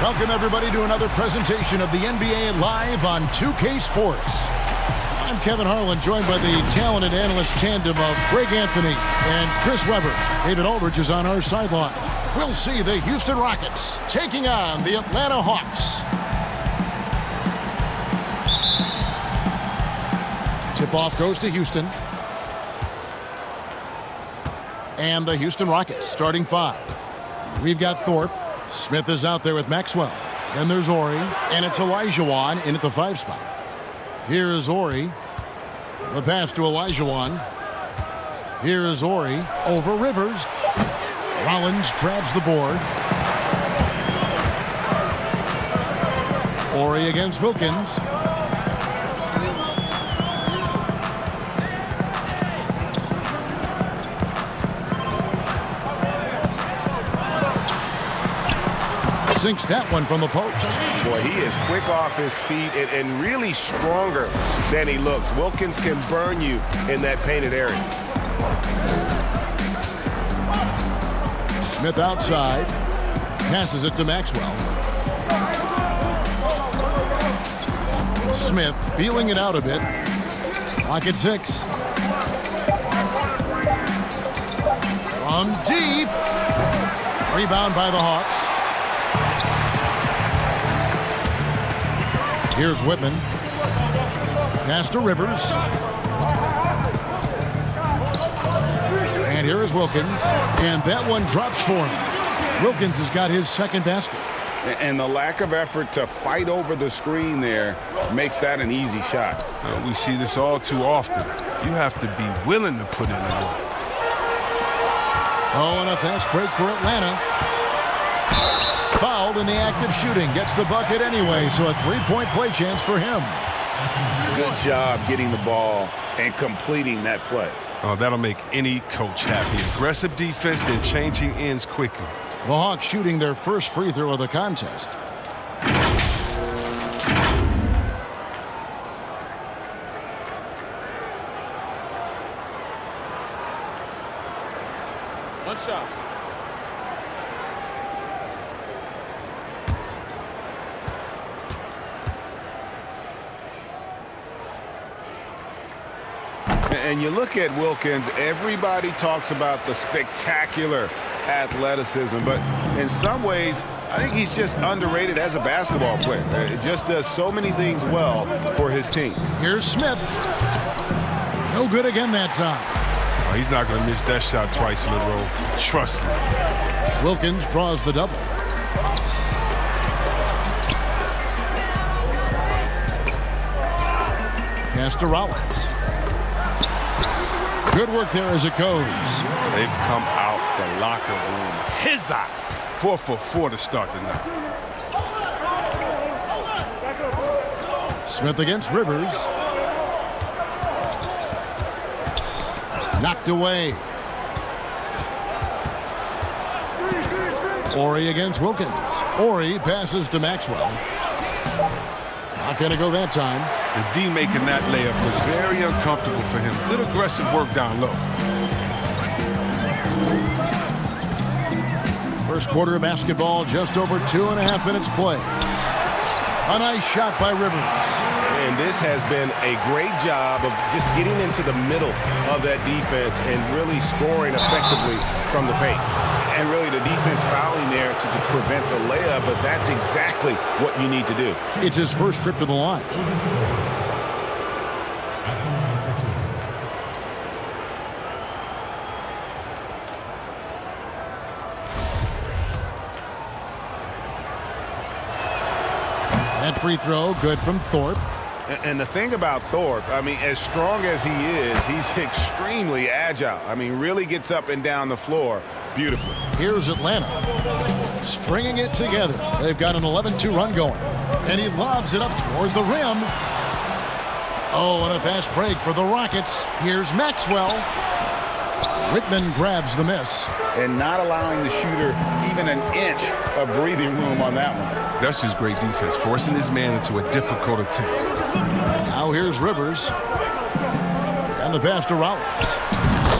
Welcome, everybody, to another presentation of the NBA Live on 2K Sports. I'm Kevin Harlan, joined by the talented analyst tandem of Greg Anthony and Chris Webber. David Aldridge is on our sideline. We'll see the Houston Rockets taking on the Atlanta Hawks. Tip-off goes to Houston. And the Houston Rockets starting five. We've got Thorpe. Smith is out there with Maxwell. Then there's Ori, and it's Olajuwon in at the 5 spot. Here is Ori. The pass to Olajuwon. Here is Ori over Rivers. Rollins grabs the board. Ori against Wilkins. Sinks that one from the post. Boy, he is quick off his feet and really stronger than he looks. Wilkins can burn you in that painted area. Smith outside. Passes it to Maxwell. Smith feeling it out a bit. Clock at 6. From deep. Rebound by the Hawks. Here's Whitman. Pass to Rivers. And here is Wilkins. And that one drops for him. Wilkins has got his second basket. And the lack of effort to fight over the screen there makes that an easy shot. We see this all too often. You have to be willing to put in the work. Oh, and a fast break for Atlanta. Fouled in the act of shooting. Gets the bucket anyway, so a three-point play chance for him. Good job getting the ball and completing that play. Oh, that'll make any coach happy. Aggressive defense, then changing ends quickly. The Hawks shooting their first free throw of the contest. One shot. And you look at Wilkins, everybody talks about the spectacular athleticism, but in some ways, I think he's just underrated as a basketball player. It just does so many things well for his team. Here's Smith. No good again that time. Oh, he's not going to miss that shot twice in a row. Trust me. Wilkins draws the double. Pass to Rollins. Good work there as it goes. They've come out the locker room. Hizza! 4 for 4 to start the night. Smith against Rivers. Knocked away. Ori against Wilkins. Ori passes to Maxwell. Not going to go that time. The D making that layup was very uncomfortable for him. Good aggressive work down low. First quarter of basketball, just over 2.5 minutes play. A nice shot by Rivers. And this has been a great job of just getting into the middle of that defense and really scoring effectively from the paint. And really the defense fouling there to prevent the layup, but that's exactly what you need to do. It's his first trip to the line. That free throw, good from Thorpe. And the thing about Thorpe, I mean, as strong as he is, he's extremely agile. I mean, really gets up and down the floor beautifully. Here's Atlanta. Stringing it together. They've got an 11-2 run going. And he lobs it up toward the rim. Oh, and a fast break for the Rockets. Here's Maxwell. Whitman grabs the miss. And not allowing the shooter even an inch of breathing room on that one. That's just great defense, forcing his man into a difficult attempt. Now here's Rivers. And the pass to Rollins.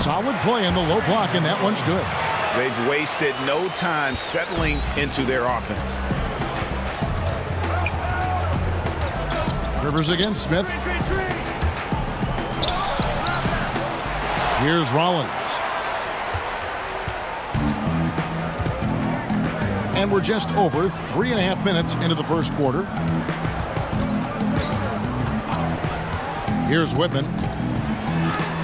Solid play in the low block, and that one's good. They've wasted no time settling into their offense. Rivers against Smith. Here's Rollins. And we're just over 3.5 minutes into the first quarter. Here's Whitman.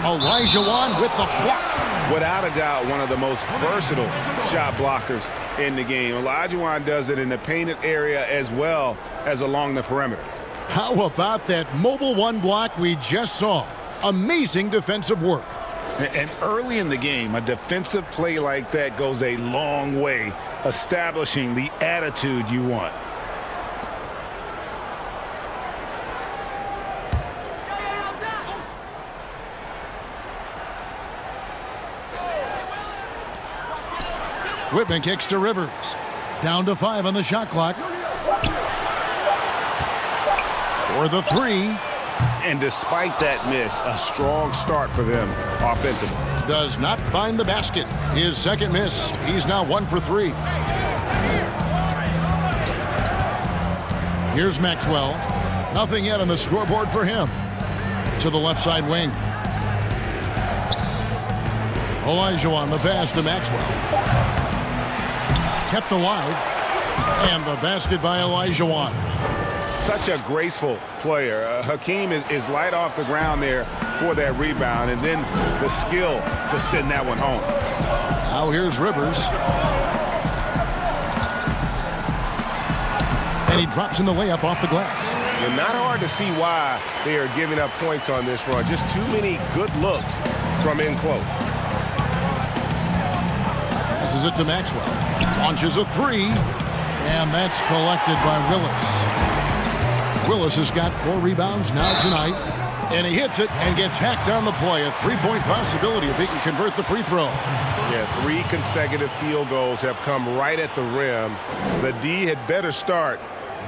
Olajuwon with the block. Without a doubt, one of the most versatile shot blockers in the game. Olajuwon does it in the painted area as well as along the perimeter. How about that mobile one block we just saw? Amazing defensive work. And early in the game, a defensive play like that goes a long way, establishing the attitude you want. Whitman kicks to Rivers. Down to 5 on the shot clock. For the 3. And despite that miss, a strong start for them offensively. Does not find the basket. His second miss. He's now 1 for 3. Here's Maxwell. Nothing yet on the scoreboard for him. To the left side wing. Olajuwon the pass to Maxwell. Kept alive. And the basket by Olajuwon. Such a graceful player. Hakeem is light off the ground there for that rebound, and then the skill to send that one home. Now here's Rivers. And he drops in the layup off the glass. And not hard to see why they are giving up points on this run. Just too many good looks from in close. Passes it to Maxwell. Launches a 3. And that's collected by Willis. Willis has got 4 rebounds now tonight. And he hits it and gets hacked on the play. A 3-point possibility if he can convert the free throw. Yeah, 3 consecutive field goals have come right at the rim. The D had better start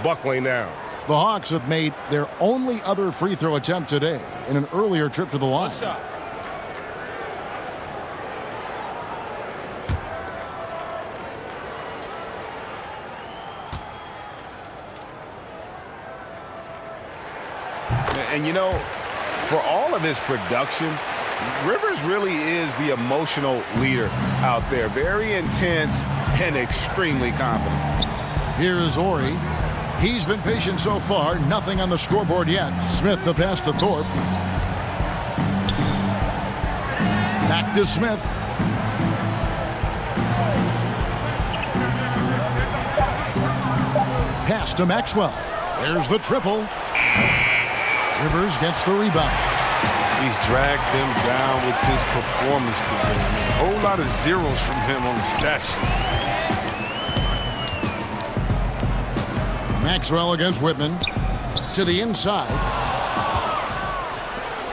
buckling down. The Hawks have made their only other free throw attempt today in an earlier trip to the line. What's up? And, you know, for all of his production, Rivers really is the emotional leader out there. Very intense and extremely confident. Here's Ori. He's been patient so far. Nothing on the scoreboard yet. Smith the pass to Thorpe. Back to Smith. Pass to Maxwell. There's the triple. Rivers gets the rebound. He's dragged them down with his performance today. A whole lot of zeros from him on the stat sheet. Maxwell against Whitman. To the inside.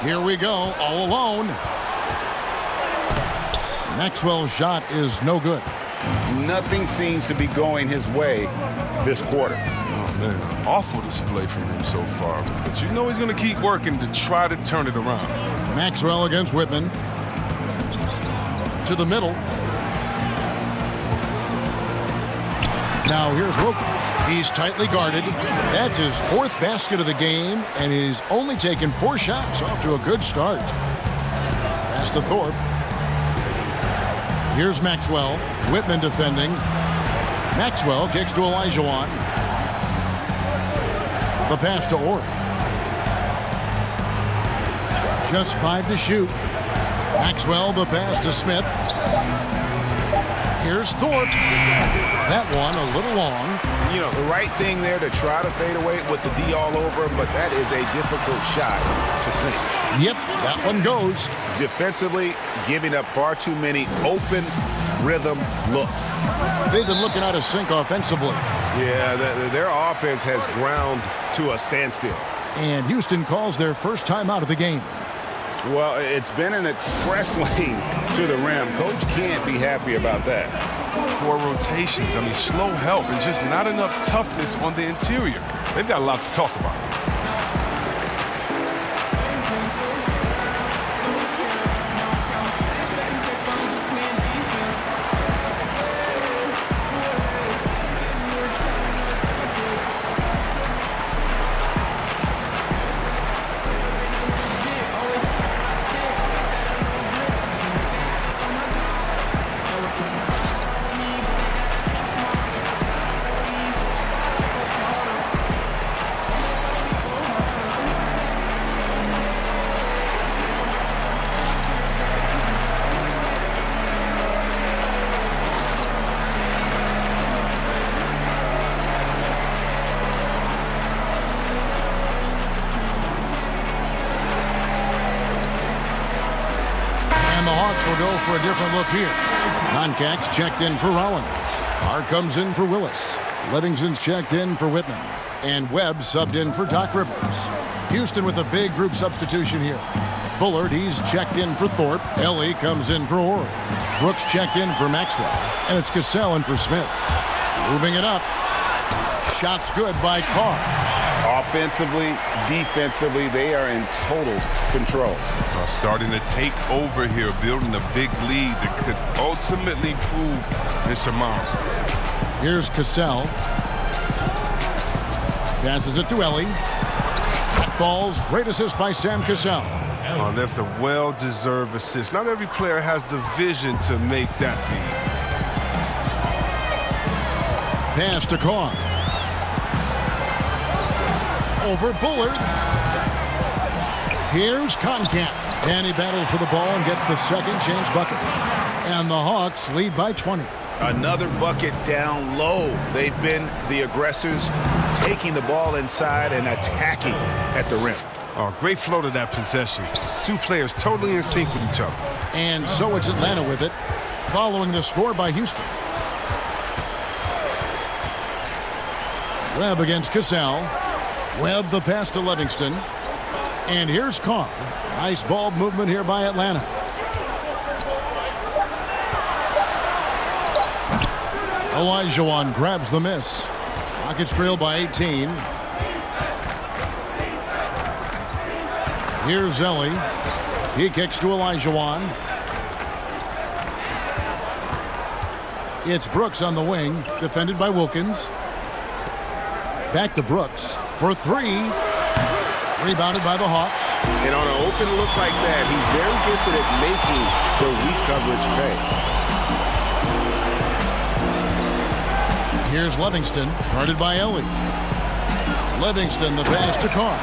Here we go, all alone. Maxwell's shot is no good. Nothing seems to be going his way this quarter. Oh, man, awful display from him so far. But you know he's going to keep working to try to turn it around. Maxwell against Whitman. To the middle. Now here's Wilkins. He's tightly guarded. That's his 4th basket of the game, and he's only taken 4 shots. Off to a good start. Pass to Thorpe. Here's Maxwell. Whitman defending. Maxwell kicks to Olajuwon. The pass to Ori. Just 5 to shoot. Maxwell the pass to Smith. Here's Thorpe. That one a little long. You know, the right thing there to try to fade away with the D all over, but that is a difficult shot to sink. Yep, that one goes. Defensively, giving up far too many open rhythm looks. They've been looking out of sync offensively. Yeah, their offense has ground to a standstill. And Houston calls their first time out of the game. Well, it's been an express lane to the rim. Coach can't be happy about that. Poor rotations. I mean, slow help and just not enough toughness on the interior. They've got a lot to talk about. will go for a different look here. Concax checked in for Rollins. Carr comes in for Willis. Livingston's checked in for Whitman. And Webb subbed in for Doc Rivers. Houston with a big group substitution here. Bullard, he's checked in for Thorpe. Ellie comes in for Orr. Brooks checked in for Maxwell. And it's Cassell in for Smith. Moving it up. Shots good by Carr. Offensively, defensively, they are in total control. Starting to take over here, building a big lead that could ultimately prove insurmountable. Here's Cassell. Passes it to Ellie. That falls. Great assist by Sam Cassell. Oh, that's a well-deserved assist. Not every player has the vision to make that feed. Pass to Carr. Over Bullard. Here's Concac. And he battles for the ball and gets the second chance bucket. And the Hawks lead by 20. Another bucket down low. They've been the aggressors, taking the ball inside and attacking at the rim. Oh, great flow to that possession. Two players totally in sync with each other. And so it's Atlanta with it, following the score by Houston. Webb against Cassell. Webb the pass to Livingston. And here's Carr. Nice ball movement here by Atlanta. Olajuwon grabs the miss. Rockets trail by 18. Here's Ellie. He kicks to Olajuwon. It's Brooks on the wing, defended by Wilkins. Back to Brooks for three. Rebounded by the Hawks. And on an open look like that, he's very gifted at making the weak coverage pay. Here's Livingston, guarded by Ellie. Livingston, the pass to Carr.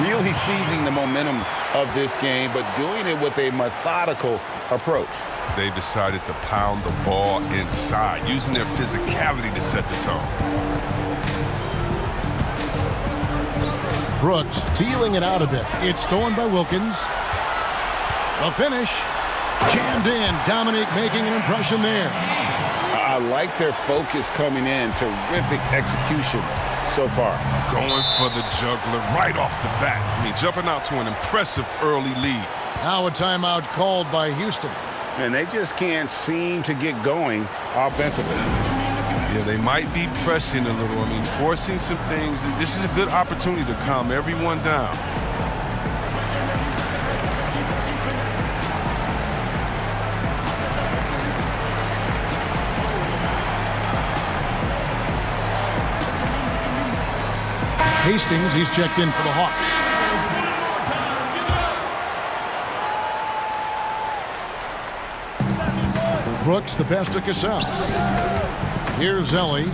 Really seizing the momentum of this game, but doing it with a methodical approach. They decided to pound the ball inside, using their physicality to set the tone. Brooks feeling it out a bit. It's stolen by Wilkins. The finish. Jammed in. Dominique making an impression there. I like their focus coming in. Terrific execution so far. Going for the juggler right off the bat. I mean, jumping out to an impressive early lead. Now a timeout called by Houston. And they just can't seem to get going offensively. Yeah, they might be pressing a little. I mean, forcing some things. This is a good opportunity to calm everyone down. Hastings, he's checked in for the Hawks. Brooks, the pass to Cassell. Here's Ellie.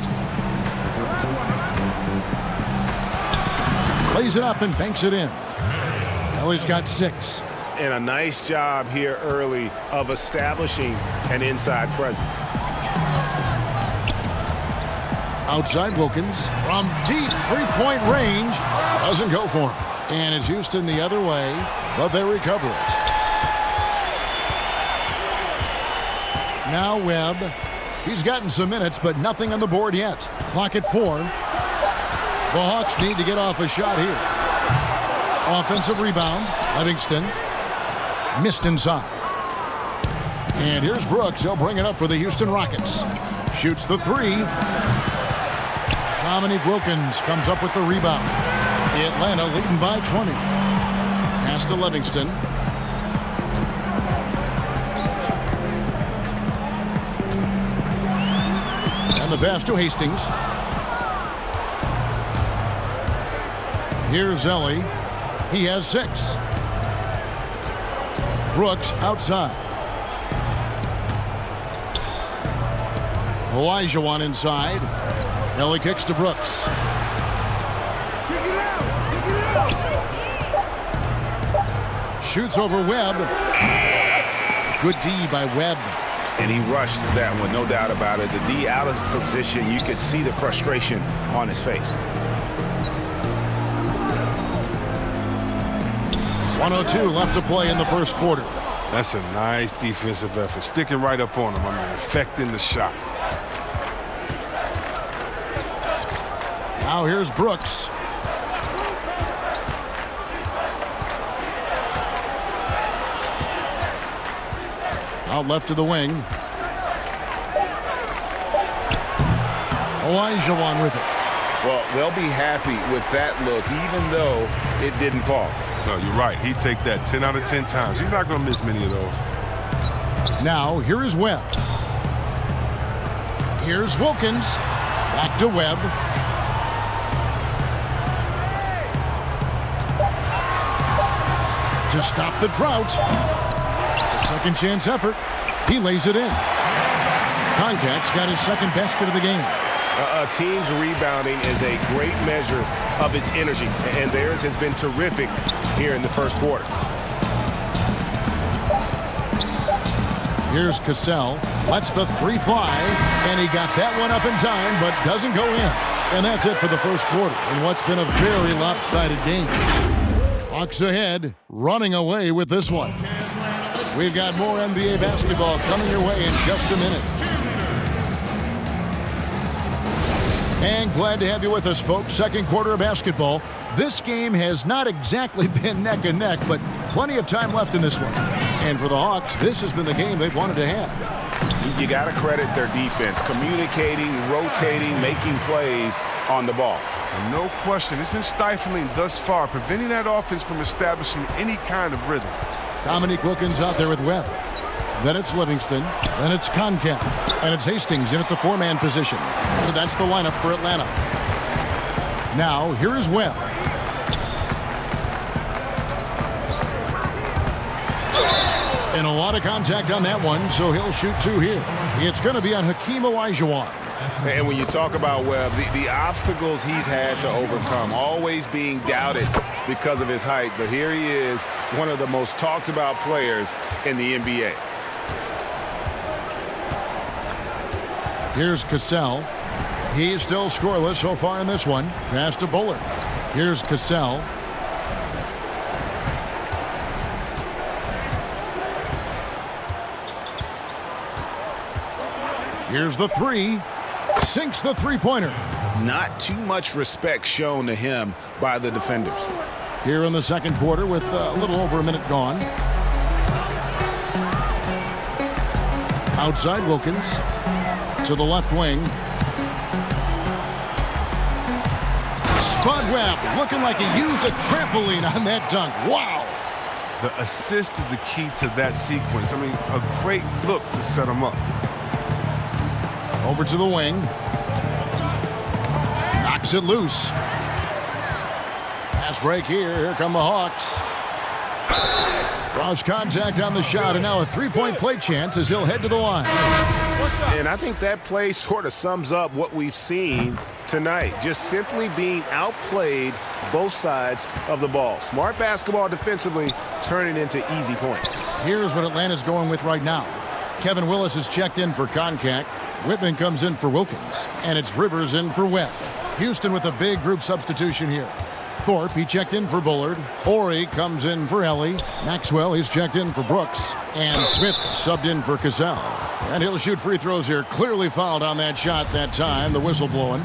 Plays it up and banks it in. Ellie's got 6. And a nice job here early of establishing an inside presence. Outside Wilkins from deep three-point range. Doesn't go for him. And it's Houston the other way, but they recover it. Now Webb. He's gotten some minutes, but nothing on the board yet. Clock at 4. The Hawks need to get off a shot here. Offensive rebound. Livingston. Missed inside. And here's Brooks. He'll bring it up for the Houston Rockets. Shoots the 3. Dominique Wilkins comes up with the rebound. Atlanta leading by 20. Pass to Livingston. And the pass to Hastings. Here's Ellie. He has 6. Brooks outside. Olajuwon inside. Ellie kicks to Brooks. Shoots over Webb. Good D by Webb. And he rushed that one, no doubt about it. The D out of position, you could see the frustration on his face. 1:02 left to play in the first quarter. That's a nice defensive effort. Sticking right up on him. I mean, affecting the shot. Now here's Brooks. Out left to the wing. Olajuwon with it. Well, they'll be happy with that look, even though it didn't fall. No, you're right. He'd take that 10 out of 10 times. He's not going to miss many of those. Now, here is Webb. Here's Wilkins. Back to Webb. To stop the drought. A second chance effort. He lays it in. Koncak's got his second basket of the game. A team's rebounding is a great measure of its energy, and theirs has been terrific here in the first quarter. Here's Cassell. Lets the three fly, and he got that one up in time, but doesn't go in. And that's it for the first quarter in what's been a very lopsided game. Hawks ahead, running away with this one. We've got more NBA basketball coming your way in just a minute. And glad to have you with us, folks. Second quarter of basketball. This game has not exactly been neck and neck, but plenty of time left in this one. And for the Hawks, this has been the game they've wanted to have. You got to credit their defense, communicating, rotating, making plays on the ball. And no question, it's been stifling thus far, preventing that offense from establishing any kind of rhythm. Dominique Wilkins out there with Webb. Then it's Livingston. Then it's Koncak. And it's Hastings in at the four-man position. So that's the lineup for Atlanta. Now, here is Webb. And a lot of contact on that one, so he'll shoot two here. It's going to be on Hakeem Olajuwon. And when you talk about Webb, the obstacles he's had to overcome, always being doubted because of his height. But here he is, one of the most talked about players in the NBA. Here's Cassell. He's still scoreless so far in this one. Pass to Bullard. Here's Cassell. Here's the three. Sinks the three-pointer. Not too much respect shown to him by the defenders. Here in the second quarter with a little over a minute gone. Outside Wilkins. To the left wing. Spud Webb looking like he used a trampoline on that dunk. Wow. The assist is the key to that sequence. I mean, a great look to set him up. Over to the wing. Knocks it loose. Pass break here. Here come the Hawks. Draws contact on the shot, and now a three-point play chance as he'll head to the line. And I think that play sort of sums up what we've seen tonight. Just simply being outplayed both sides of the ball. Smart basketball defensively turning into easy points. Here's what Atlanta's going with right now. Kevin Willis is checked in for Koncak. Whitman comes in for Wilkins. And it's Rivers in for Webb. Houston with a big group substitution here. Thorpe, he checked in for Bullard. Horry comes in for Ellie. Maxwell, he's checked in for Brooks. And Smith subbed in for Cassell. And he'll shoot free throws here. Clearly fouled on that shot that time. The whistle blowing.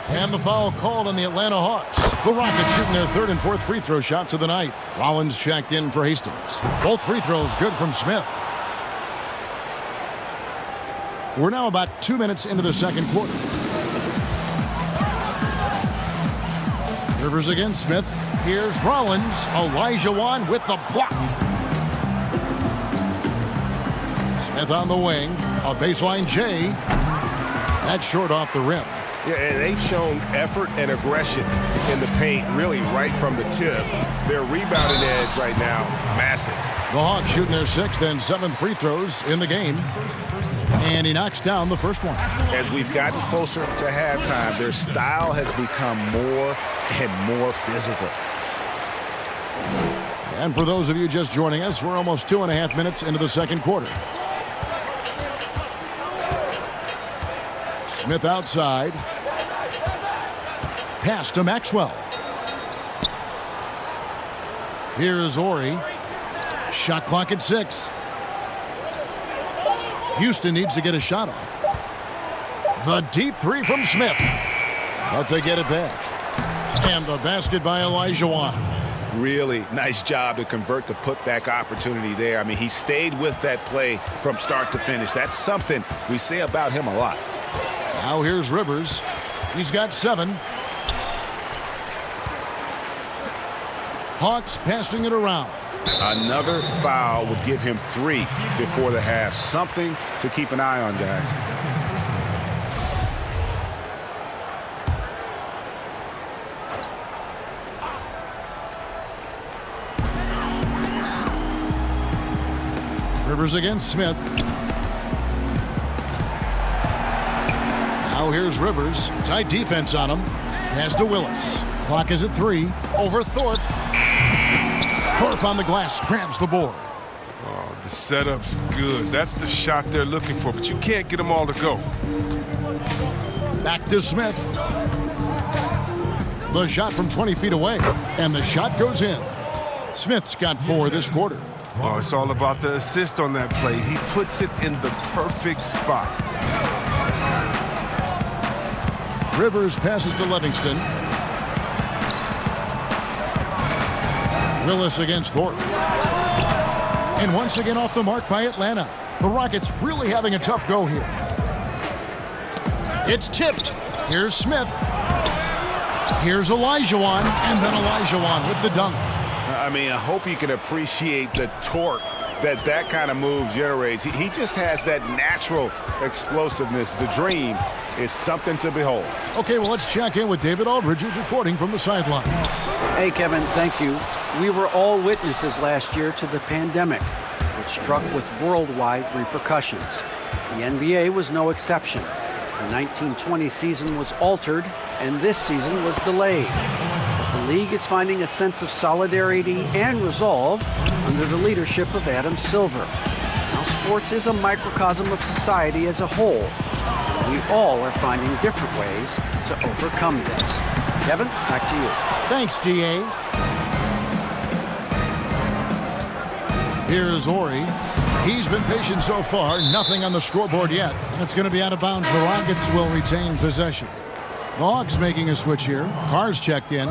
And the foul called on the Atlanta Hawks. The Rockets shooting their third and fourth free throw shots of the night. Rollins checked in for Hastings. Both free throws good from Smith. We're now about 2 minutes into the second quarter. Rivers against Smith. Here's Rollins. Olajuwon with the block. Smith on the wing. A baseline J. That's short off the rim. Yeah, and they've shown effort and aggression in the paint really right from the tip. Their rebounding edge right now, massive. The Hawks shooting their sixth and seventh free throws in the game. And he knocks down the first one. As we've gotten closer to halftime, their style has become more and more physical. And for those of you just joining us, we're almost 2.5 minutes into the second quarter. Smith outside. Pass to Maxwell. Here is Horry. Shot clock at 6. Houston needs to get a shot off. The deep three from Smith. But they get it back. And the basket by Olajuwon. Really nice job to convert the putback opportunity there. I mean, he stayed with that play from start to finish. That's something we say about him a lot. Now here's Rivers. He's got 7. Hawks passing it around. Another foul would give him 3 before the half. Something to keep an eye on, guys. Rivers against Smith. Now here's Rivers. Tight defense on him. Pass to Willis. Clock is at 3. Over Thorpe. Thorpe on the glass. Grabs the board. Oh, the setup's good. That's the shot they're looking for, but you can't get them all to go. Back to Smith. The shot from 20 feet away. And the shot goes in. Smith's got 4 this quarter. Oh, it's all about the assist on that play. He puts it in the perfect spot. Rivers passes to Livingston. Willis against Thorpe. And once again off the mark by Atlanta. The Rockets really having a tough go here. It's tipped. Here's Smith. Here's Olajuwon. And then Olajuwon with the dunk. I mean, I hope you can appreciate the torque that kind of move generates. He just has that natural explosiveness. The dream is something to behold. Okay, well, let's check in with David Aldridge, who's reporting from the sideline. Hey, Kevin, thank you. We were all witnesses last year to the pandemic, which struck with worldwide repercussions. The NBA was no exception. The 1920 season was altered, and this season was delayed. The league is finding a sense of solidarity and resolve under the leadership of Adam Silver. Now, sports is a microcosm of society as a whole, and we all are finding different ways to overcome this. Kevin, back to you. Thanks, D.A. Here's Ori. He's been patient so far. Nothing on the scoreboard yet. And it's going to be out of bounds. The Rockets will retain possession. The Hawks making a switch here. Carr's checked in.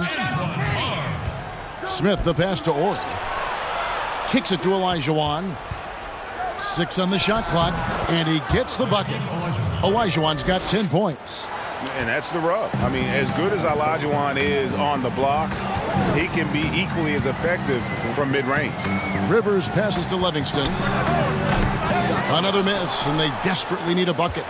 Smith, the pass to Ori. Kicks it to Olajuwon. 6 on the shot clock. And he gets the bucket. Olajuwon's got 10 points. And that's the rub. I mean, as good as Olajuwon is on the blocks, he can be equally as effective from mid-range. Rivers passes to Livingston. Another miss, and they desperately need a bucket.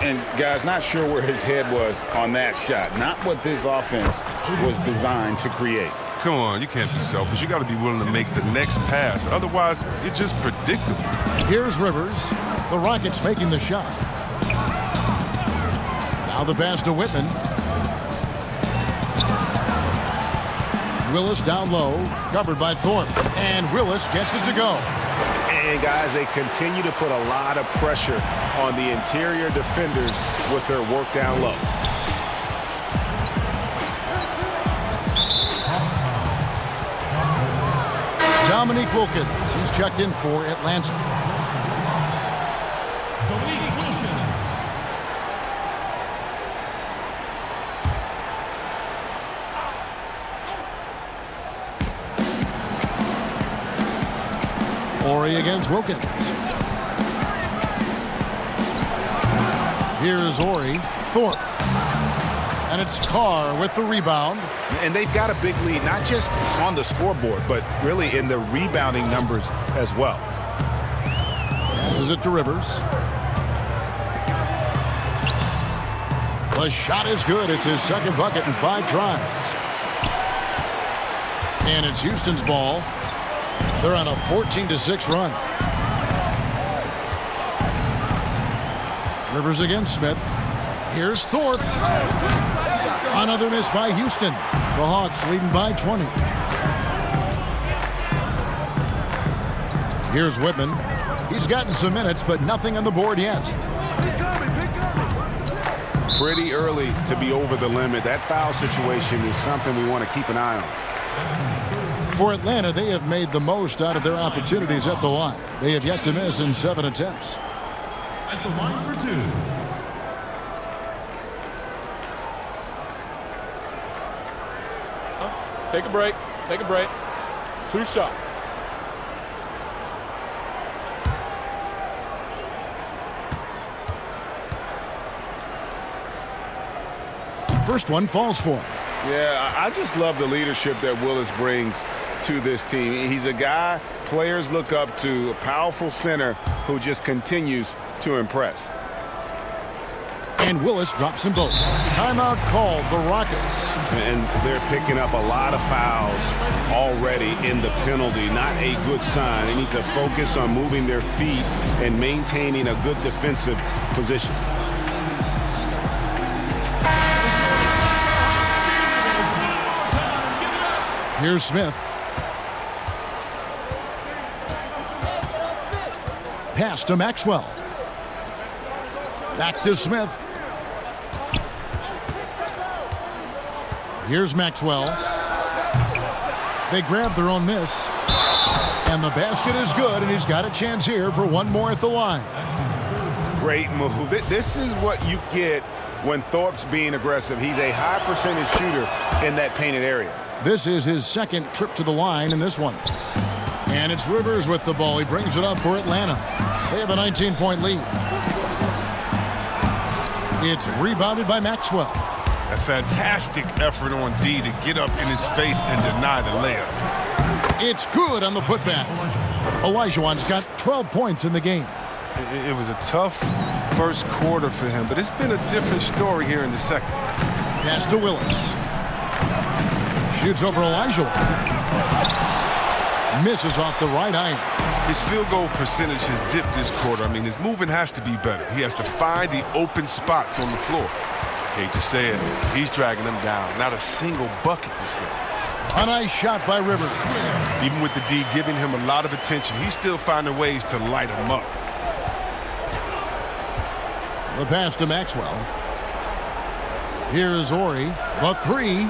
And, guys, not sure where his head was on that shot. Not what this offense was designed to create. Come on, you can't be selfish. You got to be willing to make the next pass. Otherwise, you're just predictable. Here's Rivers. The Rockets making the shot. Now the pass to Whitman. Willis down low, covered by Thorpe. And Willis gets it to go. And, guys, they continue to put a lot of pressure on the interior defenders with their work down low. Dominique Wilkins, he's checked in for Atlanta. Ori against Wilkins. Here's Ori. Thorpe. And it's Carr with the rebound. And they've got a big lead, not just on the scoreboard, but really in the rebounding numbers as well. Passes it to Rivers. The shot is good. It's his second bucket in 5 tries. And it's Houston's ball. They're on a 14-6 run. Rivers against Smith. Here's Thorpe. Another miss by Houston. The Hawks leading by 20. Here's Whitman. He's gotten some minutes, but nothing on the board yet. Pretty early to be over the limit. That foul situation is something we want to keep an eye on. For Atlanta, they have made the most out of their opportunities at the line. They have yet to miss in 7 attempts. at the line for two. Take a break. Take a break. 2 shots. First one falls for him. Yeah, I just love the leadership that Willis brings to this team. He's a guy players look up to, a powerful center who just continues to impress. And Willis drops them both. Timeout called, the Rockets. And they're picking up a lot of fouls already in the penalty. Not a good sign. They need to focus on moving their feet and maintaining a good defensive position. Here's Smith. Pass to Maxwell. Back to Smith. Here's Maxwell. They grab their own miss. And the basket is good, and he's got a chance here for one more at the line. Great move. This is what you get when Thorpe's being aggressive. He's a high percentage shooter in that painted area. This is his second trip to the line in this one. And it's Rivers with the ball. He brings it up for Atlanta. They have a 19-point lead. It's rebounded by Maxwell. A fantastic effort on D to get up in his face and deny the layup. It's good on the putback. Olajuwon's got 12 points in the game. It was a tough first quarter for him, but it's been a different story here in the second. Pass to Willis. Shoots over Olajuwon. Misses off the right iron. His field goal percentage has dipped this quarter. I mean, his movement has to be better. He has to find the open spots on the floor. Hate to say it, he's dragging them down. Not a single bucket this game. A nice shot by Rivers. Even with the D giving him a lot of attention, he's still finding ways to light him up. The pass to Maxwell. Here is Ori. The three.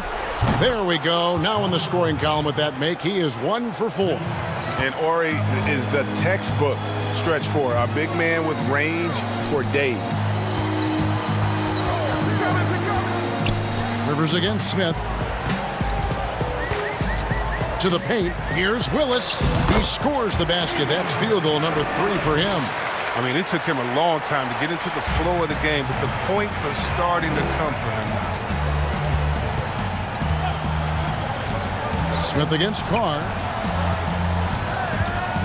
There we go. Now in the scoring column with that make, he is 1 for 4. And Ori is the textbook stretch four, a big man with range for days. Rivers against Smith. To the paint. Here's Willis. He scores the basket. That's field goal number 3 for him. I mean, it took him a long time to get into the flow of the game, but the points are starting to come for him now. Smith against Carr.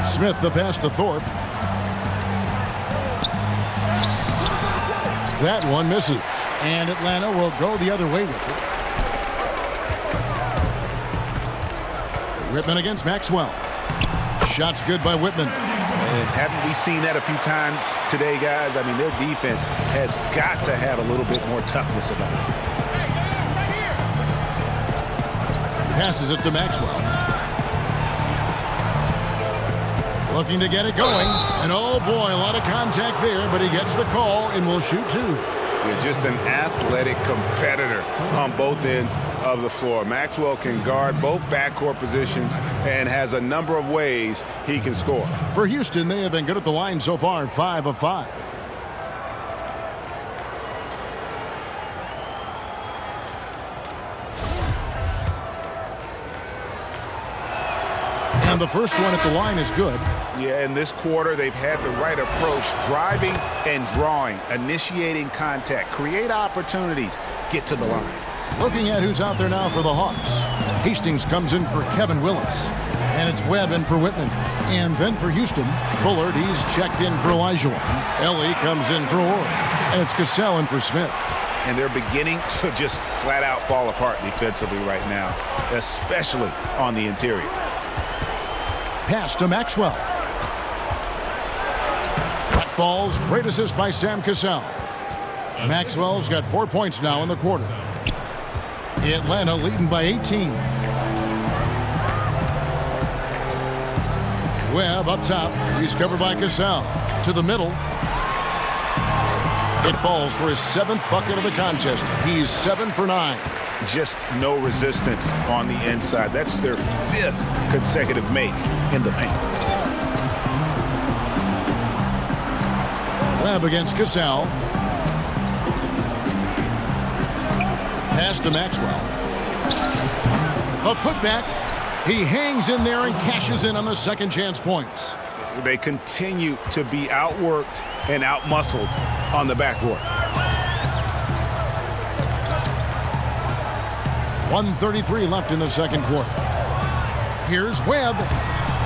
Smith the pass to Thorpe. That one misses. And Atlanta will go the other way with it. Whitman against Maxwell. Shot's good by Whitman. And haven't we seen that a few times today, guys? I mean, their defense has got to have a little bit more toughness about it. Passes it to Maxwell. Looking to get it going. And oh boy, a lot of contact there, but he gets the call and will shoot 2. You're just an athletic competitor on both ends of the floor. Maxwell can guard both backcourt positions and has a number of ways he can score. For Houston, they have been good at the line so far, 5 of 5. And the first one at the line is good. Yeah, in this quarter, they've had the right approach, driving and drawing, initiating contact, create opportunities, get to the line. Looking at who's out there now for the Hawks. Hastings comes in for Kevin Willis. And it's Webb in for Whitman. And then for Houston, Bullard, he's checked in for Olajuwon. Ellie comes in for Ori. And it's Cassell in for Smith. And they're beginning to just flat out fall apart defensively right now, especially on the interior. Pass to Maxwell. That falls. Great assist by Sam Cassell. Maxwell's got 4 points now in the quarter. Atlanta leading by 18. Webb up top. He's covered by Cassell. To the middle. It falls for his 7th bucket of the contest. He's 7 for 9. Just no resistance on the inside. That's their 5th consecutive make in the paint. Webb against Cassell. Pass to Maxwell. A putback. He hangs in there and cashes in on the second chance points. They continue to be outworked and outmuscled on the backboard. 1:33 left in the second quarter. Here's Webb.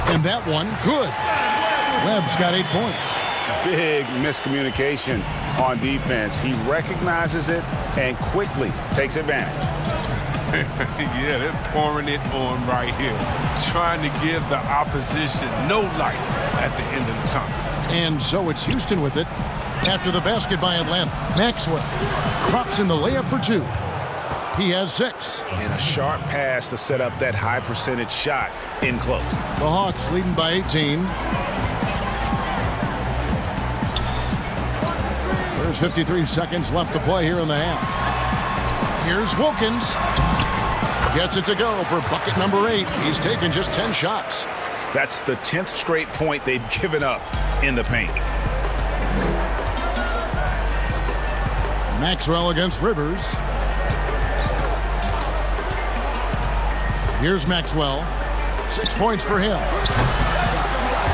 And that one, good. Webb's got 8 points. Big miscommunication on defense. He recognizes it and quickly takes advantage. Yeah, they're pouring it on right here, trying to give the opposition no light at the end of the tunnel. And so it's Houston with it after the basket by Atlanta. Maxwell drops in the layup for 2. He has 6. And a sharp pass to set up that high percentage shot in close. The Hawks leading by 18. There's 53 seconds left to play here in the half. Here's Wilkins. Gets it to go for bucket number 8. He's taken just 10 shots. That's the 10th straight point they've given up in the paint. Maxwell against Rivers. Here's Maxwell. 6 points for him.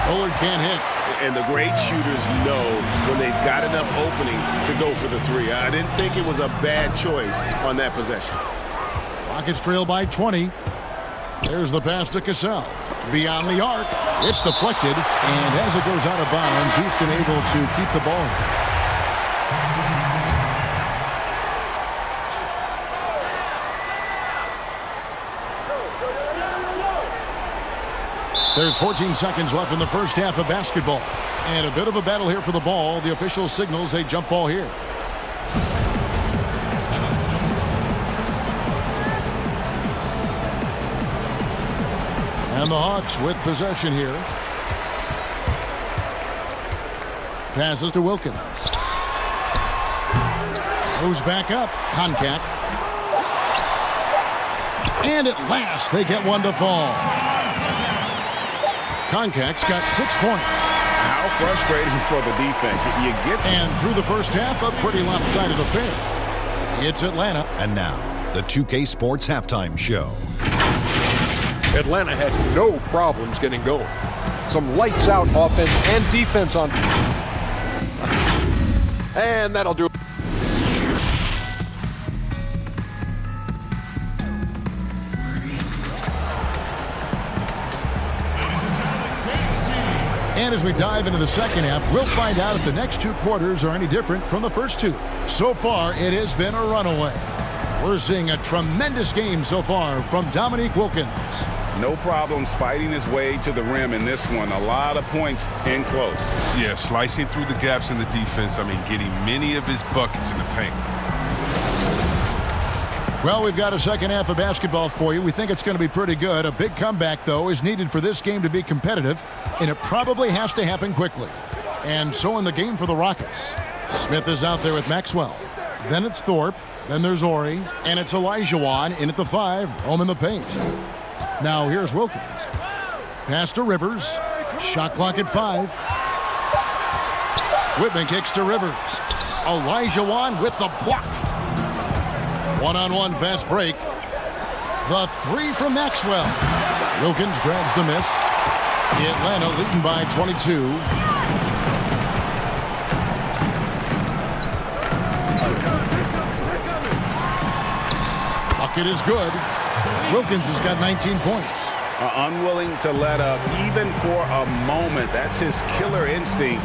Bullard can't hit. And the great shooters know when they've got enough opening to go for the 3. I didn't think it was a bad choice on that possession. Rockets trail by 20. There's the pass to Cassell. Beyond the arc. It's deflected. And as it goes out of bounds, Houston able to keep the ball. There's 14 seconds left in the first half of basketball. And a bit of a battle here for the ball. The official signals a jump ball here. And the Hawks with possession here. Passes to Wilkins. Goes back up. Koncak. And at last they get one to fall. Koncak's got 6 points. How frustrating for the defense. You get And through the first half, a pretty lopsided affair. It's Atlanta. And now, the 2K Sports Halftime Show. Atlanta had no problems getting going. Some lights out offense and defense on. And that'll do it. And as we dive into the second half, we'll find out if the next 2 quarters are any different from the first 2. So far, it has been a runaway. We're seeing a tremendous game so far from Dominique Wilkins. No problems fighting his way to the rim in this one. A lot of points in close. Yeah, slicing through the gaps in the defense. I mean, getting many of his buckets in the paint. Well, we've got a second half of basketball for you. We think it's going to be pretty good. A big comeback, though, is needed for this game to be competitive, and it probably has to happen quickly. And so in the game for the Rockets, Smith is out there with Maxwell. Then it's Thorpe. Then there's Ori. And it's Olajuwon in at the 5, home in the paint. Now here's Wilkins. Pass to Rivers. Shot clock at 5. Whitman kicks to Rivers. Olajuwon with the block. One-on-one fast break. The 3 from Maxwell. Wilkins grabs the miss. Atlanta leading by 22. Bucket is good. Wilkins has got 19 points. Unwilling to let up even for a moment. That's his killer instinct,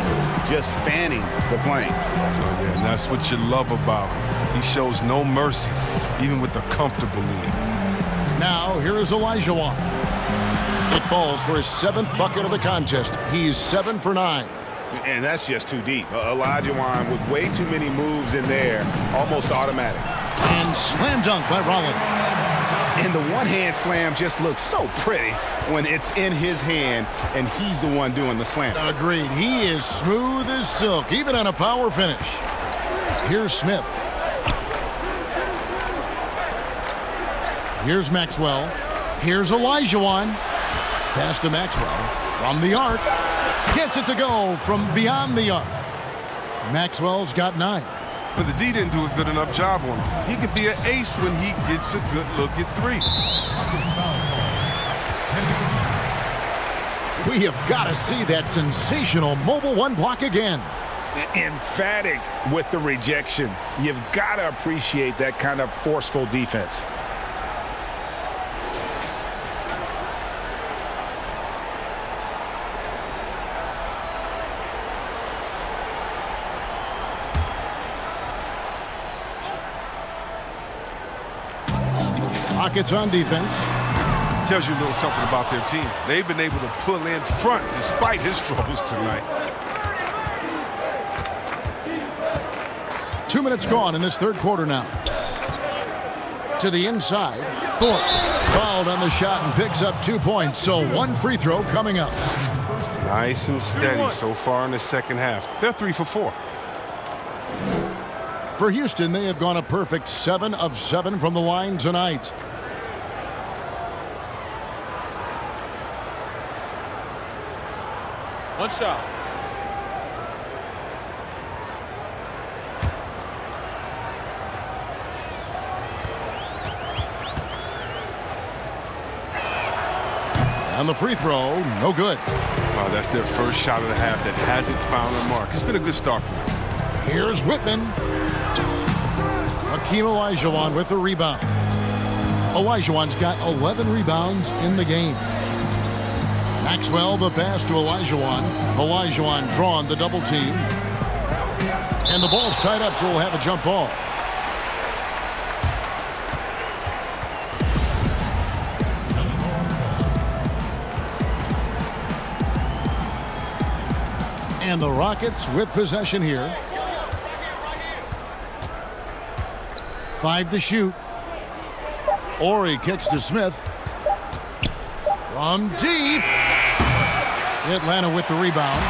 just fanning the flame. Yeah, and that's what you love about him. He shows no mercy, even with a comfortable lead. Now, here is Olajuwon. It falls for his 7th bucket of the contest. He's 7 for 9. And that's just too deep. Olajuwon with way too many moves in there, almost automatic. And slam dunk by Rollins. And the one-hand slam just looks so pretty when it's in his hand and he's the one doing the slam. Agreed. He is smooth as silk, even on a power finish. Here's Smith. Here's Maxwell. Here's Olajuwon. Pass to Maxwell from the arc. Gets it to go from beyond the arc. Maxwell's got 9. But the D didn't do a good enough job on him. He could be an ace when he gets a good look at 3. We have got to see that sensational mobile 1 block again. Emphatic with the rejection. You've got to appreciate that kind of forceful defense. Rockets on defense. Tells you a little something about their team. They've been able to pull in front despite his struggles tonight. 2 minutes gone in this third quarter now. To the inside. Thorpe fouled on the shot and picks up 2 points. So 1 free throw coming up. Nice and steady so far in the second half. They're 3 for 4. For Houston, they have gone a perfect 7 of 7 from the line tonight. One shot. And the free throw, no good. Wow, that's their first shot of the half that hasn't found a mark. It's been a good start for them. Here's Whitman. Hakeem Olajuwon with the rebound. Olajuwon's got 11 rebounds in the game. Maxwell the pass to Olajuwon. Olajuwon drawn the double team. And the ball's tied up, so we'll have a jump ball. And the Rockets with possession here. 5 to shoot. Ori kicks to Smith. From deep. Atlanta with the rebound.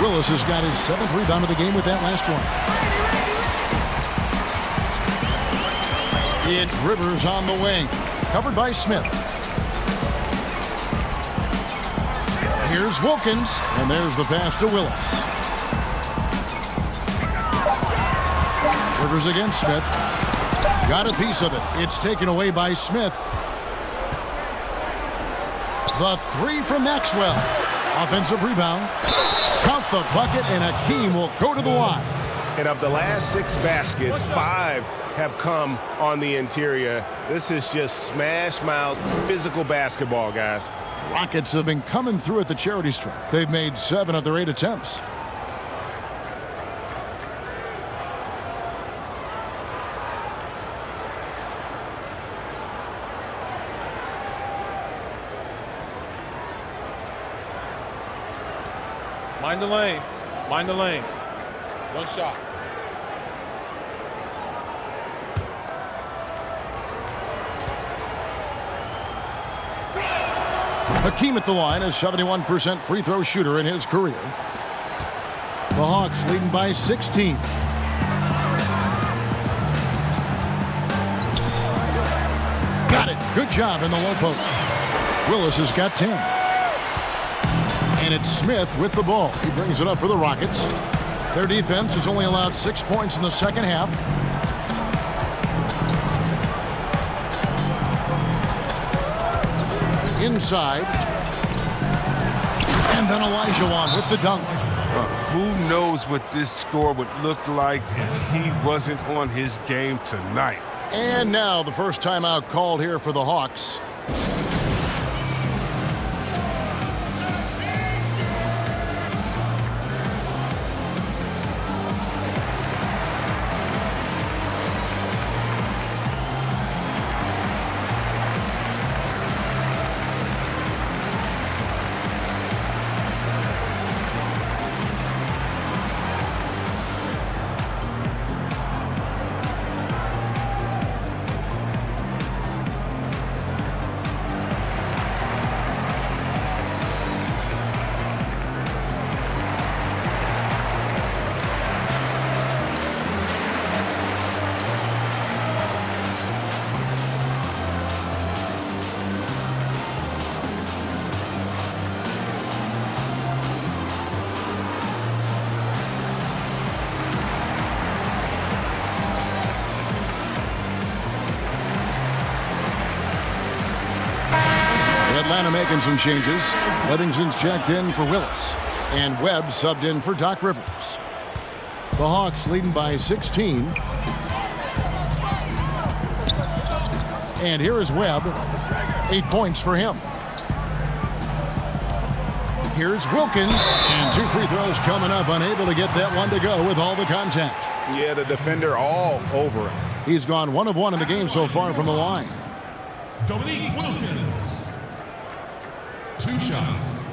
Willis has got his 7th rebound of the game with that last one. It's Rivers on the wing. Covered by Smith. Here's Wilkins. And there's the pass to Willis. Rivers against Smith. Got a piece of it. It's taken away by Smith. The 3 from Maxwell. Offensive rebound. Count the bucket, and Hakeem will go to the line. And of the last 6 baskets, 5 have come on the interior. This is just smash mouth physical basketball, guys. Rockets have been coming through at the charity stripe. They've made 7 of their 8 attempts. Mind the lanes. Mind the lanes. One shot. Hakeem at the line, a 71% free throw shooter in his career. The Hawks leading by 16. Got it. Good job in the low post. Willis has got 10. And it's Smith with the ball. He brings it up for the Rockets. Their defense has only allowed 6 points in the second half. Inside. And then Olajuwon with the dunk. Who knows what this score would look like if he wasn't on his game tonight. And now the first timeout called here for the Hawks. Atlanta making some changes. Livingston's checked in for Willis. And Webb subbed in for Doc Rivers. The Hawks leading by 16. And here is Webb. 8 points for him. Here's Wilkins. And 2 free throws coming up. Unable to get that one to go with all the contact. Yeah, the defender all over him. He's gone 1 of 1 in the game so far from the line. Dominique Wilkins. 2 shots.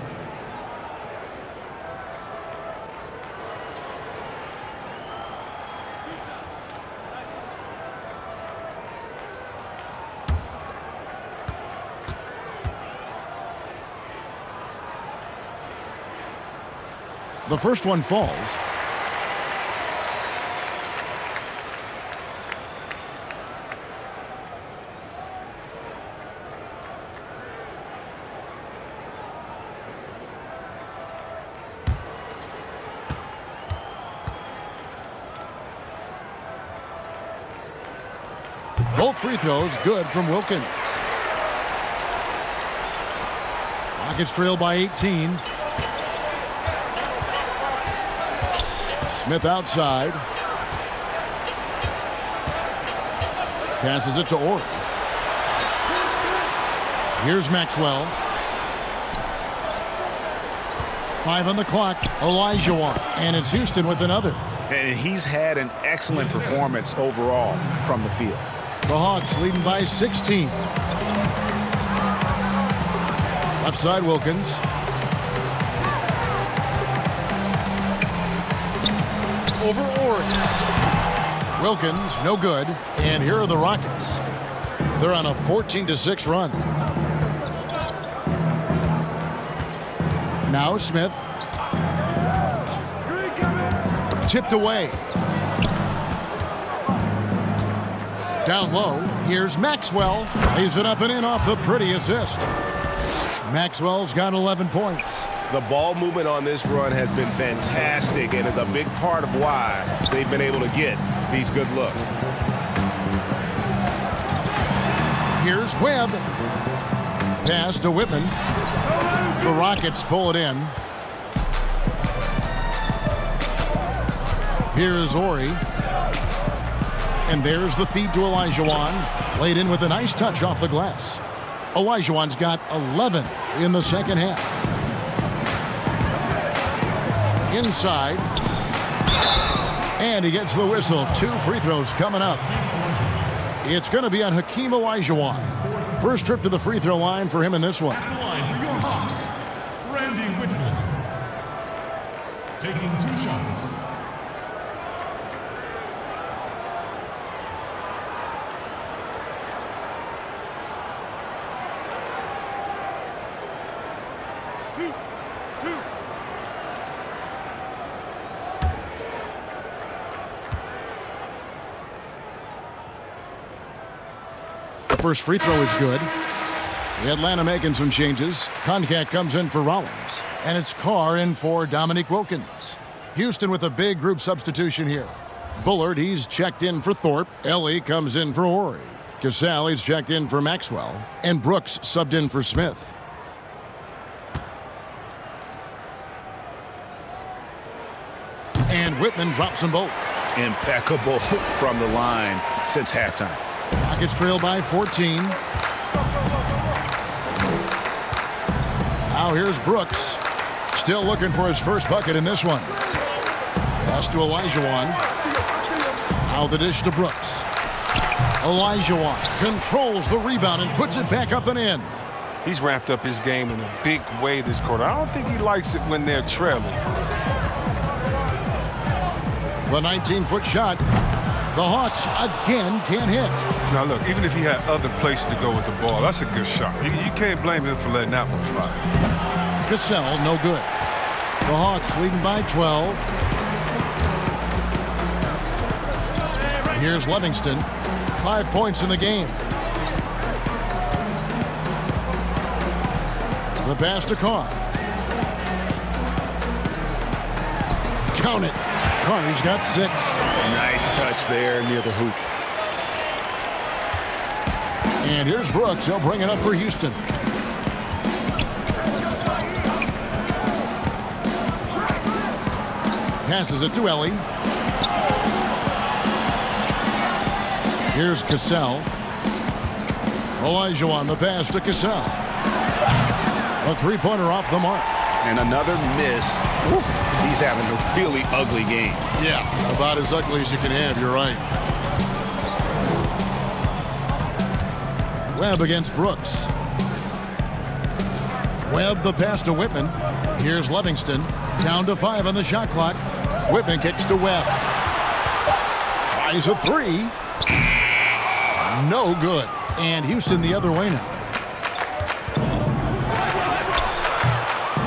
The first one falls. Both free throws good from Wilkins. Rockets trail by 18. Smith outside. Passes it to Ori. Here's Maxwell. 5 on the clock. Olajuwon. And it's Houston with another. And he's had an excellent performance overall from the field. The Hawks leading by 16. Left side Wilkins. Over Ori. Wilkins, no good. And here are the Rockets. They're on a 14-6 run. Now Smith. Tipped away. Down low, here's Maxwell. Lays it up and in off the pretty assist. Maxwell's got 11 points. The ball movement on this run has been fantastic and is a big part of why they've been able to get these good looks. Here's Webb. Pass to Whitman. The Rockets pull it in. Here's Ori. And there's the feed to Olajuwon. Laid in with a nice touch off the glass. Olajuwon's got 11 in the second half. Inside. And he gets the whistle. 2 free throws coming up. It's going to be on Hakeem Olajuwon. First trip to the free throw line for him in this one. At the line for your Hawks, Randy Whitman. Taking 2 shots. First free throw is good. Atlanta making some changes. Concat comes in for Rollins. And it's Carr in for Dominique Wilkins. Houston with a big group substitution here. Bullard, he's checked in for Thorpe. Ellie comes in for Ori. Cassell, he's checked in for Maxwell. And Brooks subbed in for Smith. And Whitman drops them both. Impeccable from the line since halftime. Rockets trail by 14. Now here's Brooks. Still looking for his first bucket in this one. Pass to Olajuwon. Now the dish to Brooks. Olajuwon controls the rebound and puts it back up and in. He's ramped up his game in a big way this quarter. I don't think he likes it when they're trailing. The 19-foot shot. The Hawks again can't hit. Now look, even if he had other places to go with the ball, that's a good shot. You can't blame him for letting that one fly. Cassell, no good. The Hawks leading by 12. Here's Livingston. 5 points in the game. The pass to Carr. Count it. Carr's got 6. Nice touch there near the hoop. And here's Brooks. He'll bring it up for Houston. Passes it to Ellie. Here's Cassell. Olajuwon, the pass to Cassell. A three-pointer off the mark. And another miss. Woo. He's having a really ugly game. Yeah, about as ugly as you can have, you're right. Webb against Brooks. Webb the pass to Whitman. Here's Livingston. Down to 5 on the shot clock. Whitman kicks to Webb. Tries a three. No good. And Houston the other way now.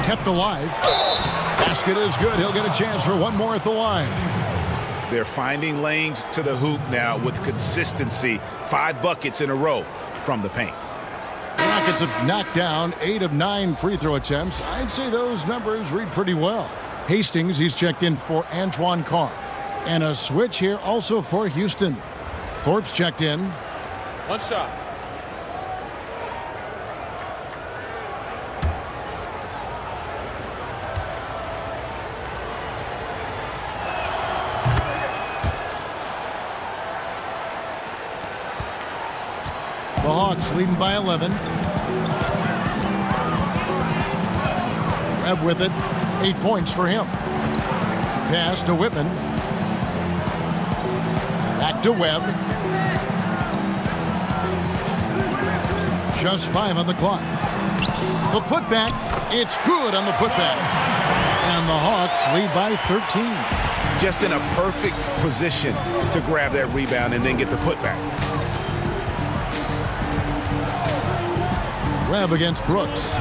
Kept alive. Basket is good. He'll get a chance for one more at the line. They're finding lanes to the hoop now with consistency. 5 buckets in a row from the paint. The Rockets have knocked down 8 of 9 free throw attempts. I'd say those numbers read pretty well. Hastings, he's checked in for Antoine Carr. And a switch here also for Houston. Thorpe's checked in. One shot. The Hawks leading by 11. Webb with it. 8 points for him. Pass to Whitman. Back to Webb. Just 5 on the clock. The putback. It's good on the putback. And the Hawks lead by 13. Just in a perfect position to grab that rebound and then get the putback. Webb against Brooks.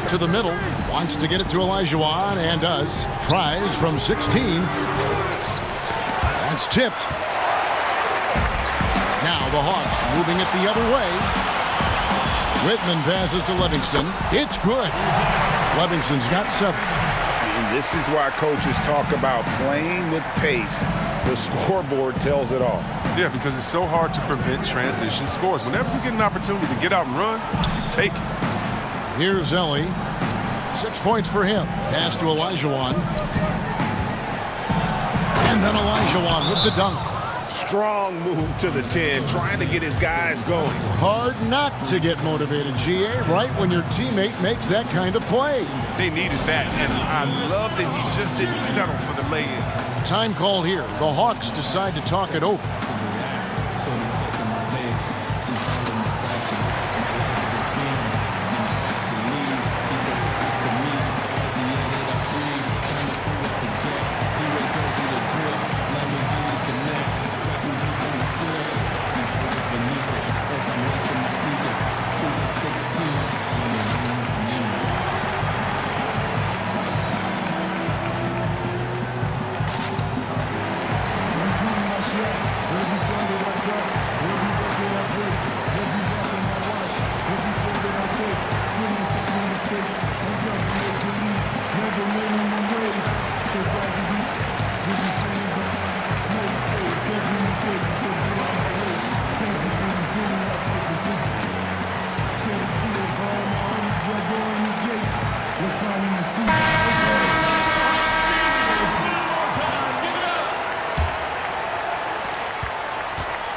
To the middle. Wants to get it to Olajuwon and does. Tries from 16. That's tipped. Now the Hawks moving it the other way. Whitman passes to Livingston. It's good. Livingston's got 7. And this is why coaches talk about playing with pace. The scoreboard tells it all. Yeah, because it's so hard to prevent transition scores. Whenever you get an opportunity to get out and run, you take it. Here's Ellie. 6 points for him. Pass to Olajuwon. And then Olajuwon with the dunk. Strong move to the 10, trying to get his guys going. Hard not to get motivated, GA, right when your teammate makes that kind of play. They needed that, and I love that he just didn't settle for the lay-in. Time call here. The Hawks decide to talk it over.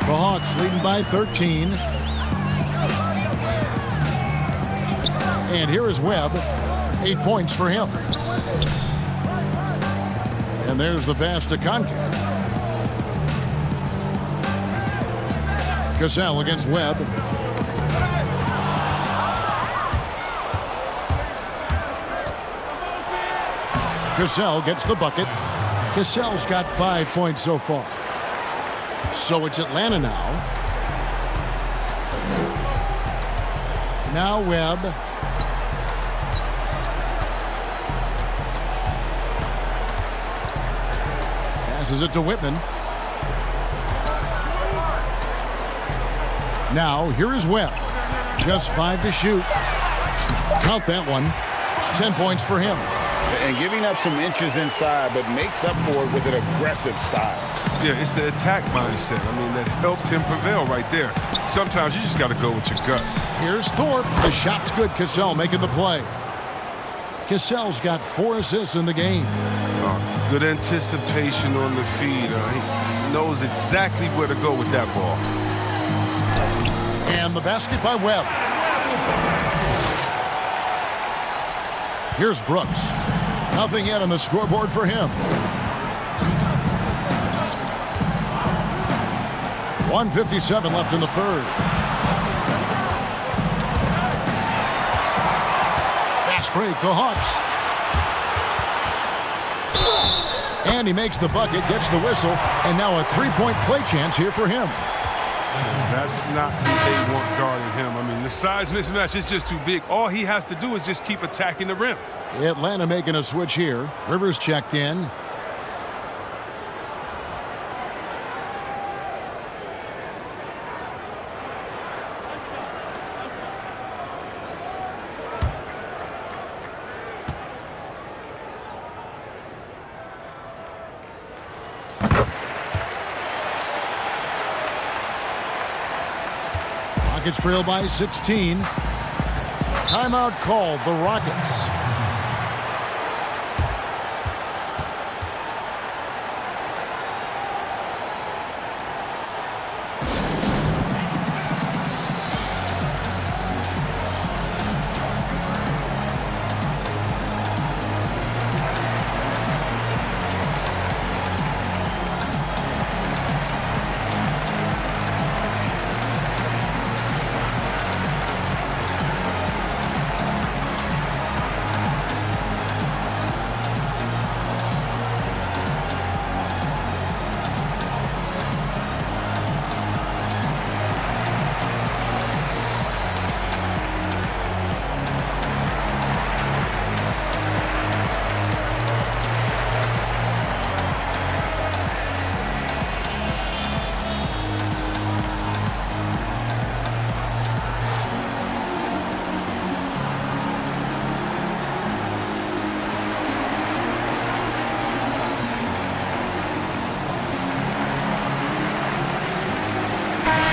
The Hawks leading by 13. And here is Webb. 8 points for him. And there's the pass to Concat. Cassell against Webb. Cassell gets the bucket. Cassell's got 5 points so far. So it's Atlanta now. Now Webb. Passes it to Whitman. Now here is Webb. Just 5 to shoot. Count that one. 10 points for him. And giving up some inches inside, but makes up for it with an aggressive style. Yeah, it's the attack mindset. I mean, that helped him prevail right there. Sometimes you just got to go with your gut. Here's Thorpe. The shot's good. Cassell making the play. Cassell's got 4 assists in the game. Good anticipation on the feed. He knows exactly where to go with that ball. And the basket by Webb. Here's Brooks. Nothing yet on the scoreboard for him. 1:57 left in the third. Fast break, the Hawks. And he makes the bucket, gets the whistle, and now a three-point play chance here for him. That's not who they want guarding him. I mean, the size mismatch is just too big. All he has to do is just keep attacking the rim. Atlanta making a switch here. Rivers checked in. Rockets trail by 16. Timeout called, the Rockets.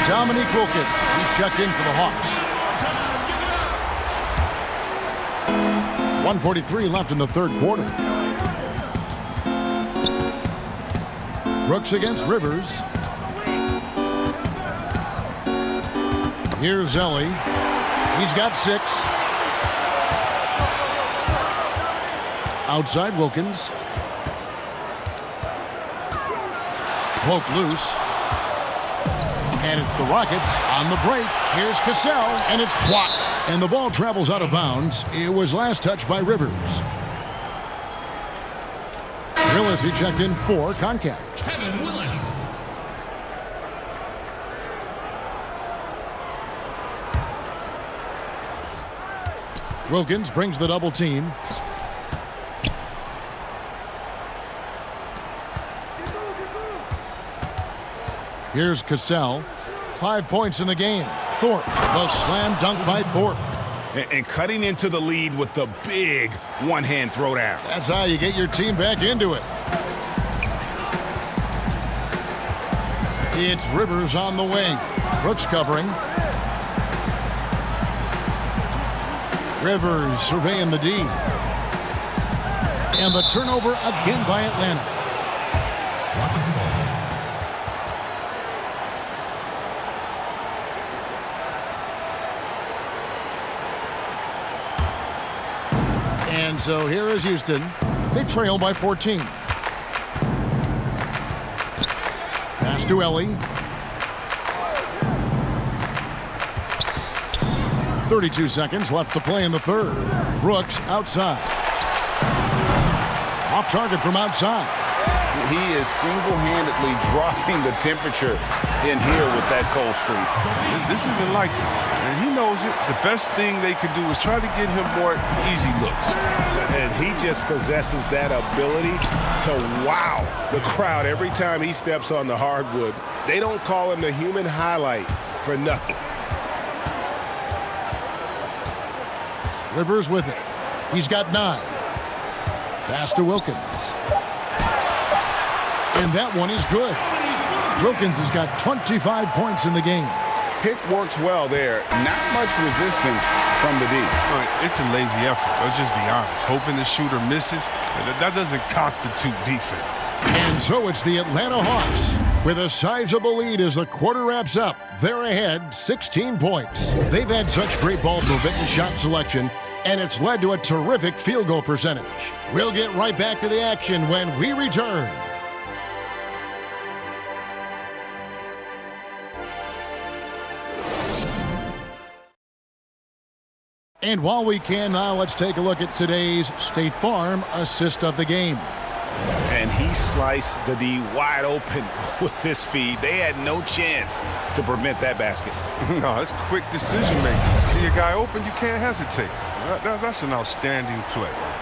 Dominique Wilkins, he's checked in for the Hawks. 1:43 left in the third quarter. Brooks against Rivers. Here's Ellie. He's got 6. Outside Wilkins. Poked loose. And it's the Rockets on the break. Here's Cassell, and it's blocked. And the ball travels out of bounds. It was last touched by Rivers. Willis, he checked in for CONCACAF. Kevin Willis. Wilkins brings the double team. Here's Cassell. 5 points in the game. Thorpe, the slam dunk by Thorpe. And cutting into the lead with the big one-hand throwdown. That's how you get your team back into it. It's Rivers on the wing. Brooks covering. Rivers surveying the D. And the turnover again by Atlanta. Rockets ball. And so here is Houston. They trail by 14. Pass to Ellie. 32 seconds left to play in the third. Brooks outside. Off target from outside. He is single-handedly dropping the temperature in here with that cold streak. This isn't like him, and he knows it. The best thing they can do is try to get him more easy looks. And he just possesses that ability to wow the crowd every time he steps on the hardwood. They don't call him the human highlight for nothing. Rivers with it. He's got 9. Pass to Wilkins. And that one is good. Wilkins has got 25 points in the game. pick works well there. Not much resistance from the D. It's a lazy effort. Let's just be honest. Hoping the shooter misses, that doesn't constitute defense. And so it's the Atlanta Hawks with a sizable lead as the quarter wraps up. They're ahead 16 points. They've had such great ball movement and shot selection, and it's led to a terrific field goal percentage. We'll get right back to the action when we return. And while we can now, let's take a look at today's State Farm assist of the game. And he sliced the D wide open with this feed. They had no chance to prevent that basket. No, that's quick decision making. You see a guy open, you can't hesitate. That's an outstanding play right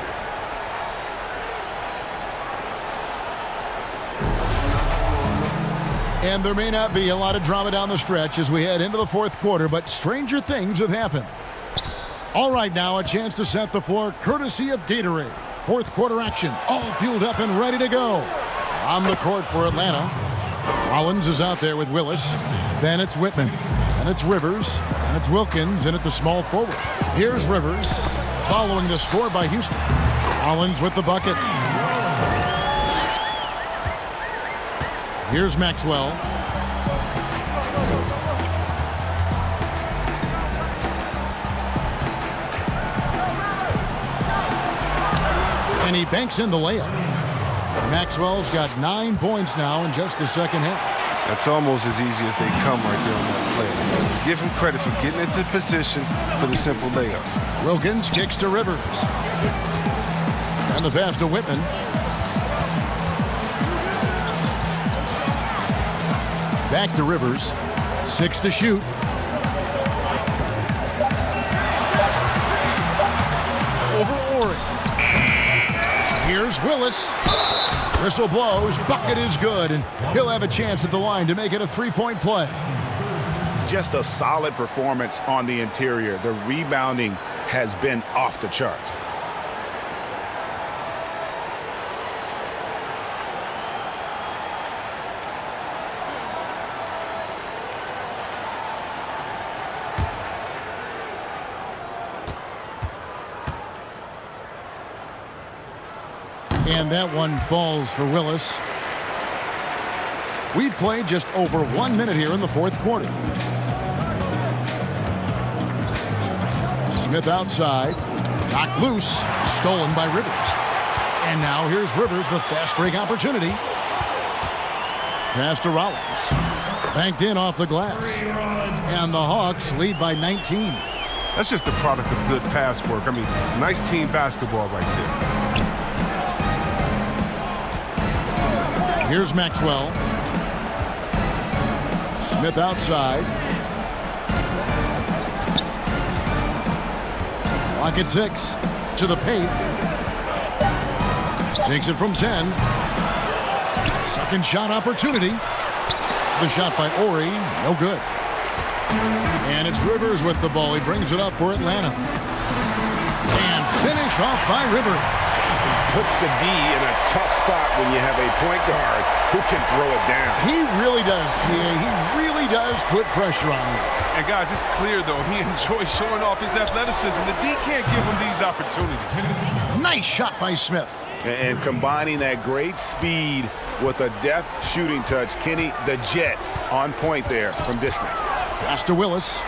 there. And there may not be a lot of drama down the stretch as we head into the fourth quarter, but stranger things have happened. All right, now a chance to set the floor courtesy of Gatorade. Fourth quarter action, all fueled up and ready to go. On the court for Atlanta, Rollins is out there with Willis. Then it's Whitman. And it's Rivers. And it's Wilkins in at the small forward. Here's Rivers, following the score by Houston. Rollins with the bucket. Here's Maxwell. And he banks in the layup. Maxwell's got 9 points now in just the second half. That's almost as easy as they come right there on that play. Give him credit for getting into position for the simple layup. Wilkins kicks to Rivers. And the pass to Whitman. Back to Rivers. 6 to shoot. Over Ori. Here's Willis. Whistle blows. Bucket is good, and he'll have a chance at the line to make it a three-point play. Just a solid performance on the interior. The rebounding has been off the charts. And that one falls for Willis. We played just over 1 minute here in the fourth quarter. Smith outside. Knocked loose. Stolen by Rivers. And now here's Rivers, the fast break opportunity. Pass to Rollins. Banked in off the glass. And the Hawks lead by 19. That's just a product of good pass work. I mean, nice team basketball right there. Here's Maxwell. Smith outside. Clock at 6. To the paint. Takes it from 10. Second shot opportunity. The shot by Ori. No good. And it's Rivers with the ball. He brings it up for Atlanta. And finished off by Rivers. Puts the D in a tough spot when you have a point guard who can throw it down. He really does, P.A. He really does put pressure on him. And guys, it's clear, though, he enjoys showing off his athleticism. The D can't give him these opportunities. Nice shot by Smith. And combining that great speed with a deft shooting touch, Kenny, the Jet, on point there from distance. Pass to Willis.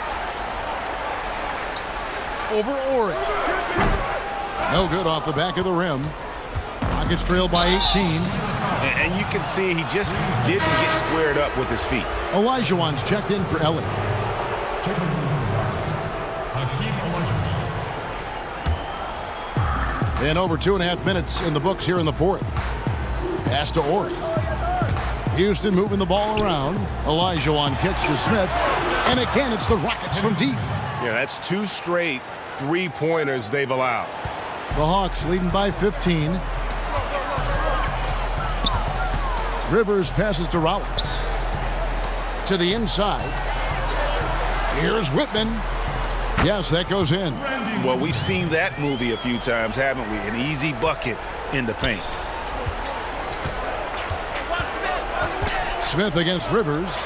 Over Ori. No good off the back of the rim. Rockets trailed by 18. And you can see he just didn't get squared up with his feet. Olajuwon's checked in for Ellie. And over 2.5 minutes in the books here in the fourth. Pass to Ori. Houston moving the ball around. Olajuwon kicks to Smith. And again, it's the Rockets from deep. Yeah, that's 2 straight three-pointers they've allowed. The Hawks leading by 15. Rivers passes to Rollins. To the inside. Here's Whitman. Yes, that goes in. Well, we've seen that movie a few times, haven't we? An easy bucket in the paint. Smith against Rivers.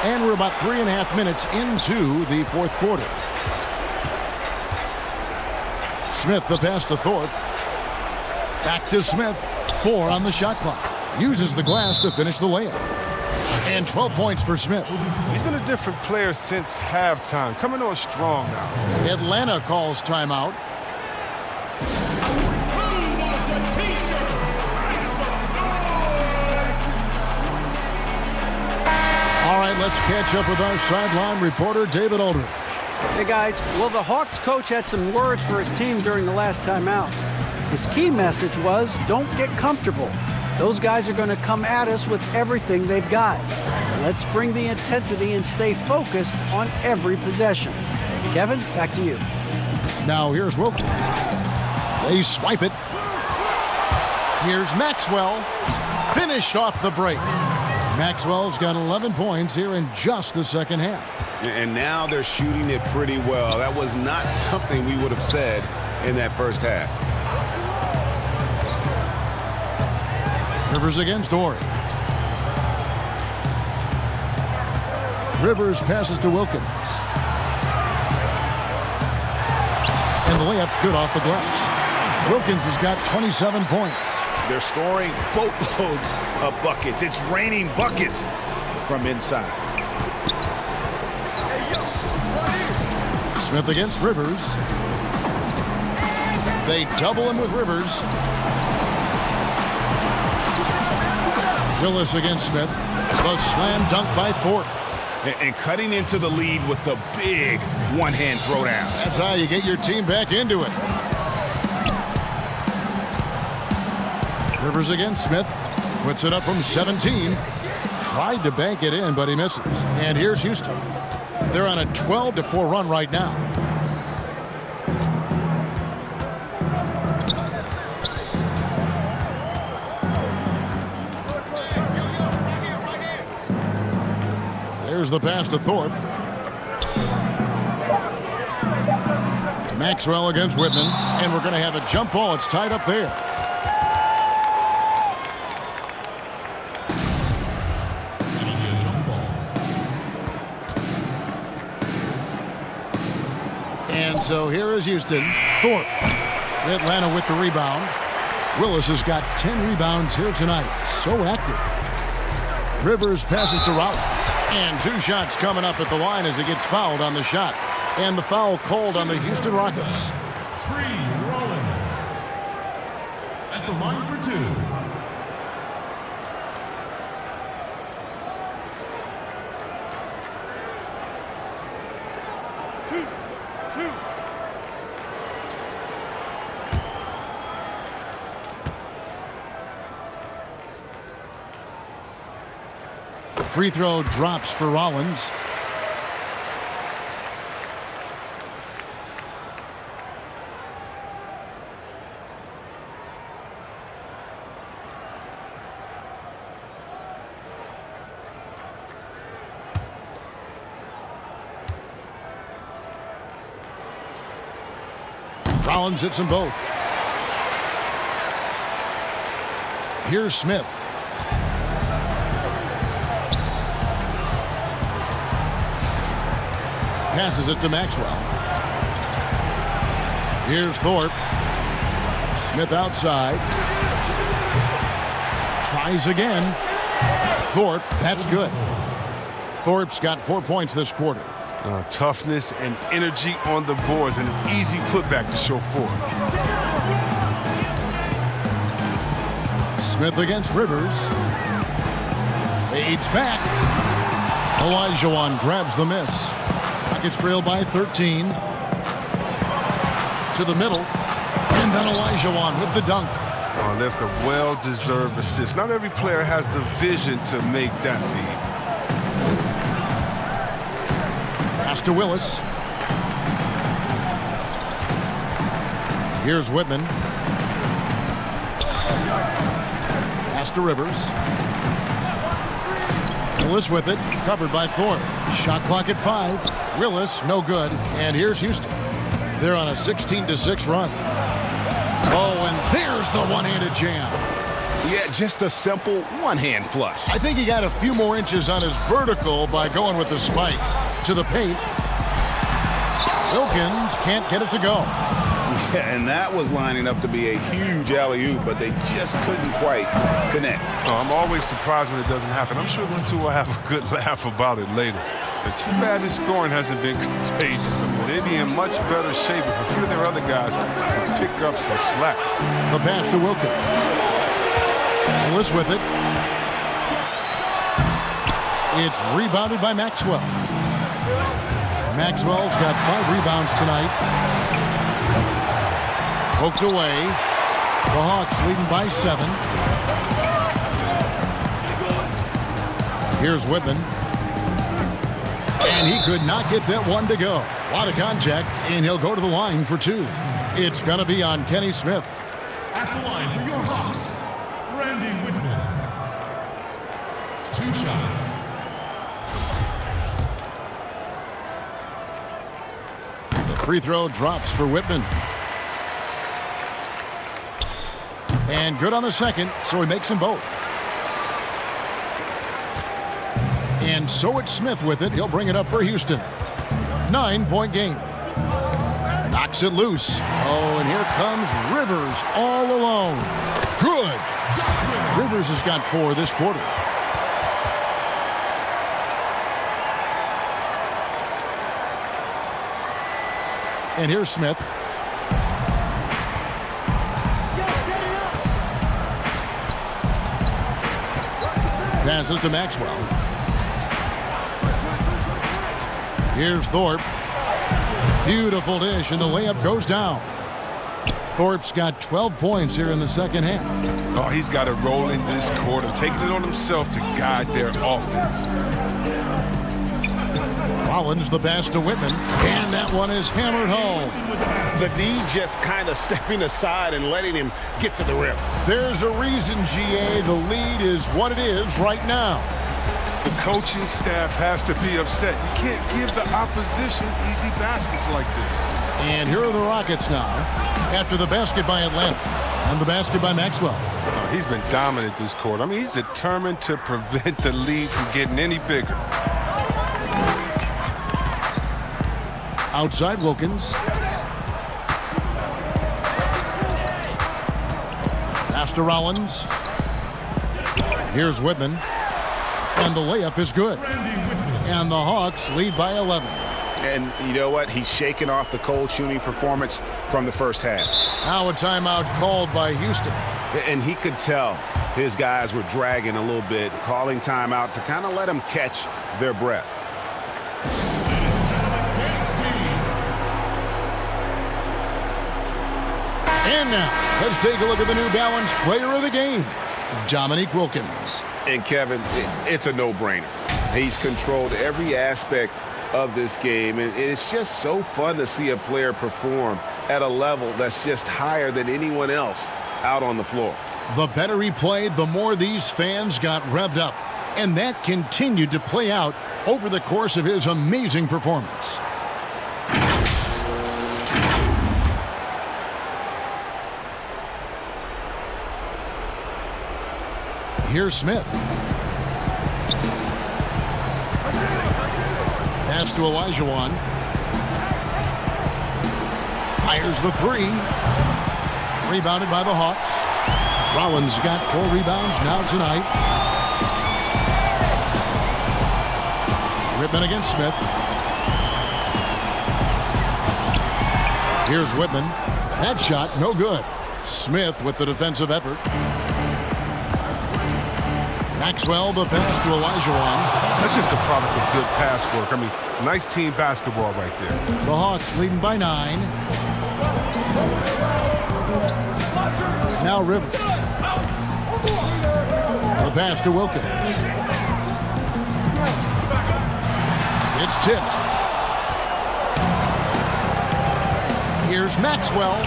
And we're about 3.5 minutes into the fourth quarter. Smith, the pass to Thorpe. Back to Smith. 4 on the shot clock. Uses the glass to finish the layup. And 12 points for Smith. He's been a different player since halftime. Coming on strong now. Atlanta calls timeout. All right, let's catch up with our sideline reporter, David Aldridge. Hey guys, well, the Hawks coach had some words for his team during the last timeout. His key message was, don't get comfortable. Those guys are going to come at us with everything they've got. Let's bring the intensity and stay focused on every possession. Kevin, back to you. Now here's Wilkins. They swipe it. Here's Maxwell. Finished off the break. Maxwell's got 11 points here in just the second half. And now they're shooting it pretty well. That was not something we would have said in that first half. Rivers against Horry. Rivers passes to Wilkins. And the layup's good off the glass. Wilkins has got 27 points. They're scoring boatloads of buckets. It's raining buckets from inside. Smith against Rivers. They double him with Rivers. Willis against Smith. The slam dunk by Thorpe. And cutting into the lead with the big one-hand throwdown. That's how you get your team back into it. Rivers against Smith. Puts it up from 17. Tried to bank it in, but he misses. And here's Houston. They're on a 12-4 run right now. There's the pass to Thorpe. Maxwell against Whitman. And we're going to have a jump ball. It's tied up there. Media jump ball. And so here is Houston. Thorpe. Atlanta with the rebound. Willis has got 10 rebounds here tonight. So active. Rivers passes to Rollins. And 2 shots coming up at the line as he gets fouled on the shot. And the foul called on the Houston Rockets. Tree Rollins. At the line for 2. Free throw drops for Rollins. Rollins hits them both. Here's Smith. Passes it to Maxwell. Here's Thorpe. Smith outside. Tries again. Thorpe, that's good. Thorpe's got 4 points this quarter. Toughness and energy on the boards, and an easy putback to show forth. Smith against Rivers. Fades back. Olajuwon grabs the miss. Rockets trail by 13. To the middle. And then Olajuwon with the dunk. Oh, that's a well-deserved assist. Not every player has the vision to make that feed. Pass to Willis. Here's Whitman. Pass to Rivers. Willis with it. Covered by Thorpe. Shot clock at 5. Willis, no good. And here's Houston. They're on a 16-6 run. Oh, and there's the one-handed jam. Yeah, just a simple one-hand flush. I think he got a few more inches on his vertical by going with the spike. To the paint. Wilkins can't get it to go. Yeah, and that was lining up to be a huge alley-oop, but they just couldn't quite connect. Oh, I'm always surprised when it doesn't happen. I'm sure these two will have a good laugh about it later. But too bad this scoring hasn't been contagious. I mean, they'd be in much better shape if a few of their other guys could pick up some slack. The pass to Wilkins. Willis with it. It's rebounded by Maxwell. Maxwell's got 5 rebounds tonight. Poked away. The Hawks leading by 7. Here's Whitman. And he could not get that one to go. A lot of contact, and he'll go to the line for 2. It's going to be on Kenny Smith. At the line for your Hawks, Randy Whitman. 2 shots. The free throw drops for Whitman. And good on the second, so he makes them both. And so it's Smith with it. He'll bring it up for Houston. 9-point game. Knocks it loose. Oh, and here comes Rivers all alone. Good. Rivers has got 4 this quarter. And here's Smith. Passes to Maxwell. Here's Thorpe. Beautiful dish, and the layup goes down. Thorpe's got 12 points here in the second half. Oh, he's got to roll in this quarter, taking it on himself to guide their offense. Rollins the pass to Whitman, and that one is hammered home. The D just kind of stepping aside and letting him get to the rim. There's a reason, GA, the lead is what it is right now. The coaching staff has to be upset. You can't give the opposition easy baskets like this. And here are the Rockets now, after the basket by Atlanta and the basket by Maxwell. Oh, he's been dominant this quarter. I mean, he's determined to prevent the lead from getting any bigger. Outside Wilkins. Pass to Rollins. Here's Whitman. And the layup is good. And the Hawks lead by 11. And you know what? He's shaking off the cold shooting performance from the first half. Now a timeout called by Houston. And he could tell his guys were dragging a little bit, calling timeout to kind of let them catch their breath. And now, let's take a look at the New Balance player of the game, Dominique Wilkins. And Kevin, it's a no-brainer. He's controlled every aspect of this game, and it's just so fun to see a player perform at a level that's just higher than anyone else out on the floor. The better he played, the more these fans got revved up, and that continued to play out over the course of his amazing performance. Here's Smith. Pass to Olajuwon. Fires the 3. Rebounded by the Hawks. Rollins got 4 rebounds now tonight. Whitman against Smith. Here's Whitman. That shot, no good. Smith with the defensive effort. Maxwell, the pass to Olajuwon. That's just a product of good pass work. I mean, nice team basketball right there. The Hawks leading by 9. Now Rivers. The pass to Wilkins. It's tipped. Here's Maxwell.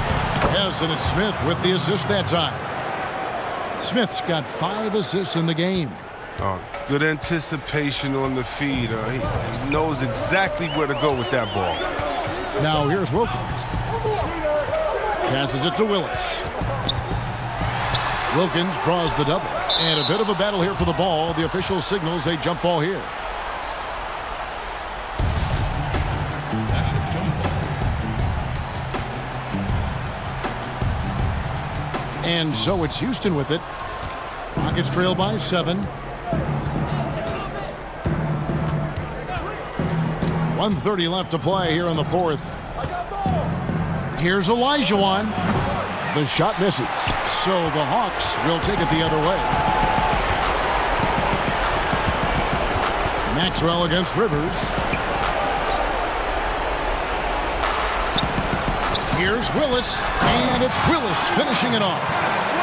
Yes, and it's Smith with the assist that time. Smith's got 5 assists in the game. Oh, good anticipation on the feed. He knows exactly where to go with that ball. Now here's Wilkins. Passes it to Willis. Wilkins draws the double. And a bit of a battle here for the ball. The official signals a jump ball here. That's a jump ball. And so it's Houston with it. Rockets trail by 7. 1:30 left to play here in the fourth. Here's Olajuwon. The shot misses. So the Hawks will take it the other way. Maxwell against Rivers. Here's Willis. And it's Willis finishing it off.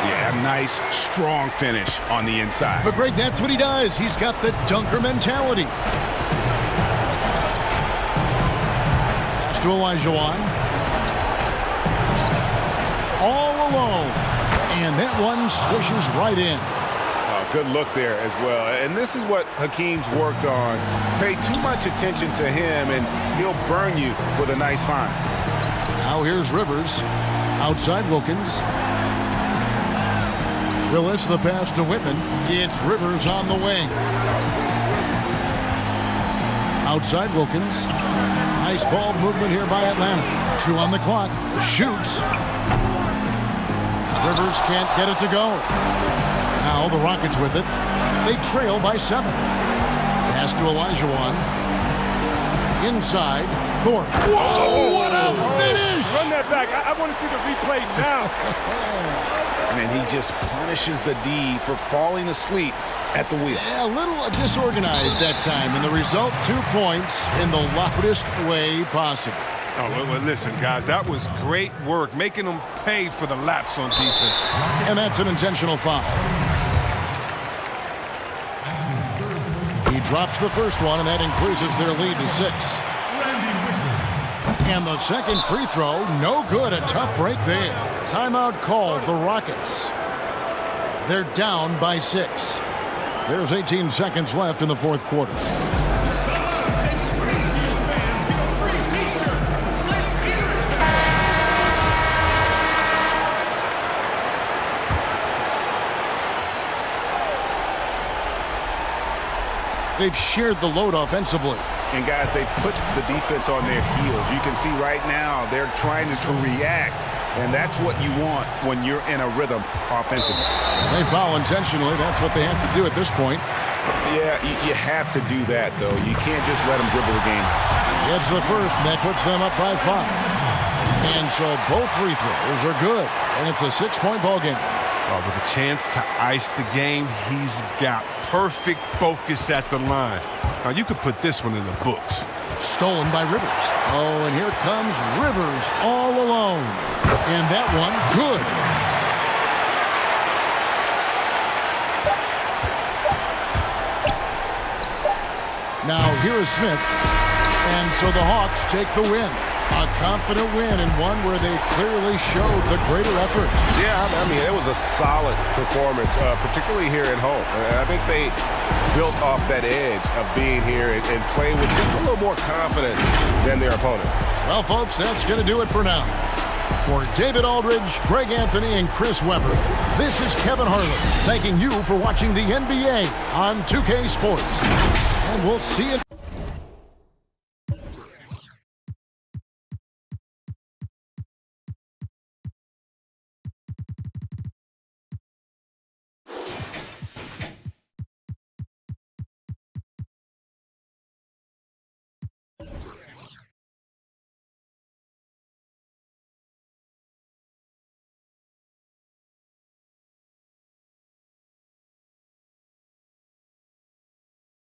Yeah, a nice, strong finish on the inside. But Greg, that's what he does. He's got the dunker mentality. Pass to Olajuwon. All alone. And that one swishes right in. Good look there as well. And this is what Hakeem's worked on. Pay too much attention to him, and he'll burn you with a nice find. Now here's Rivers. Outside Wilkins. Willis, the pass to Whitman. It's Rivers on the wing. Outside Wilkins. Nice ball movement here by Atlanta. 2 on the clock. Shoots. Rivers can't get it to go. Now the Rockets with it. They trail by 7. Pass to Olajuwon. Inside. Thorpe. Whoa, what a finish! Run that back. I want to see the replay now. And he just punishes the D for falling asleep at the wheel. Yeah, a little disorganized that time, and the result 2 points in the loudest way possible. Oh, well, listen, guys, that was great work, making them pay for the laps on defense. And that's an intentional foul. He drops the first one, and that increases their lead to 6. And the second free throw, no good. A tough break there. Timeout called, the Rockets. They're down by 6. There's 18 seconds left in the fourth quarter. They've shared the load offensively. And guys, they put the defense on their heels. You can see right now they're trying to react, and that's what you want when you're in a rhythm offensively. They foul intentionally. That's what they have to do at this point. Yeah, you have to do that, though. You can't just let them dribble the game. It's the first, and that puts them up by 5. And so both free throws are good, and it's a 6-point ball game. Oh, with a chance to ice the game, he's got perfect focus at the line. Now, you could put this one in the books. Stolen by Rivers. Oh, and here comes Rivers all alone. And that one, good. Now, here is Smith. And so the Hawks take the win. A confident win, and one where they clearly showed the greater effort. Yeah, I mean, it was a solid performance, particularly here at home. And I think they built off that edge of being here and playing with just a little more confidence than their opponent. Well, folks, that's going to do it for now. For David Aldridge, Greg Anthony, and Chris Webber, this is Kevin Harlan thanking you for watching the NBA on 2K Sports. And we'll see you.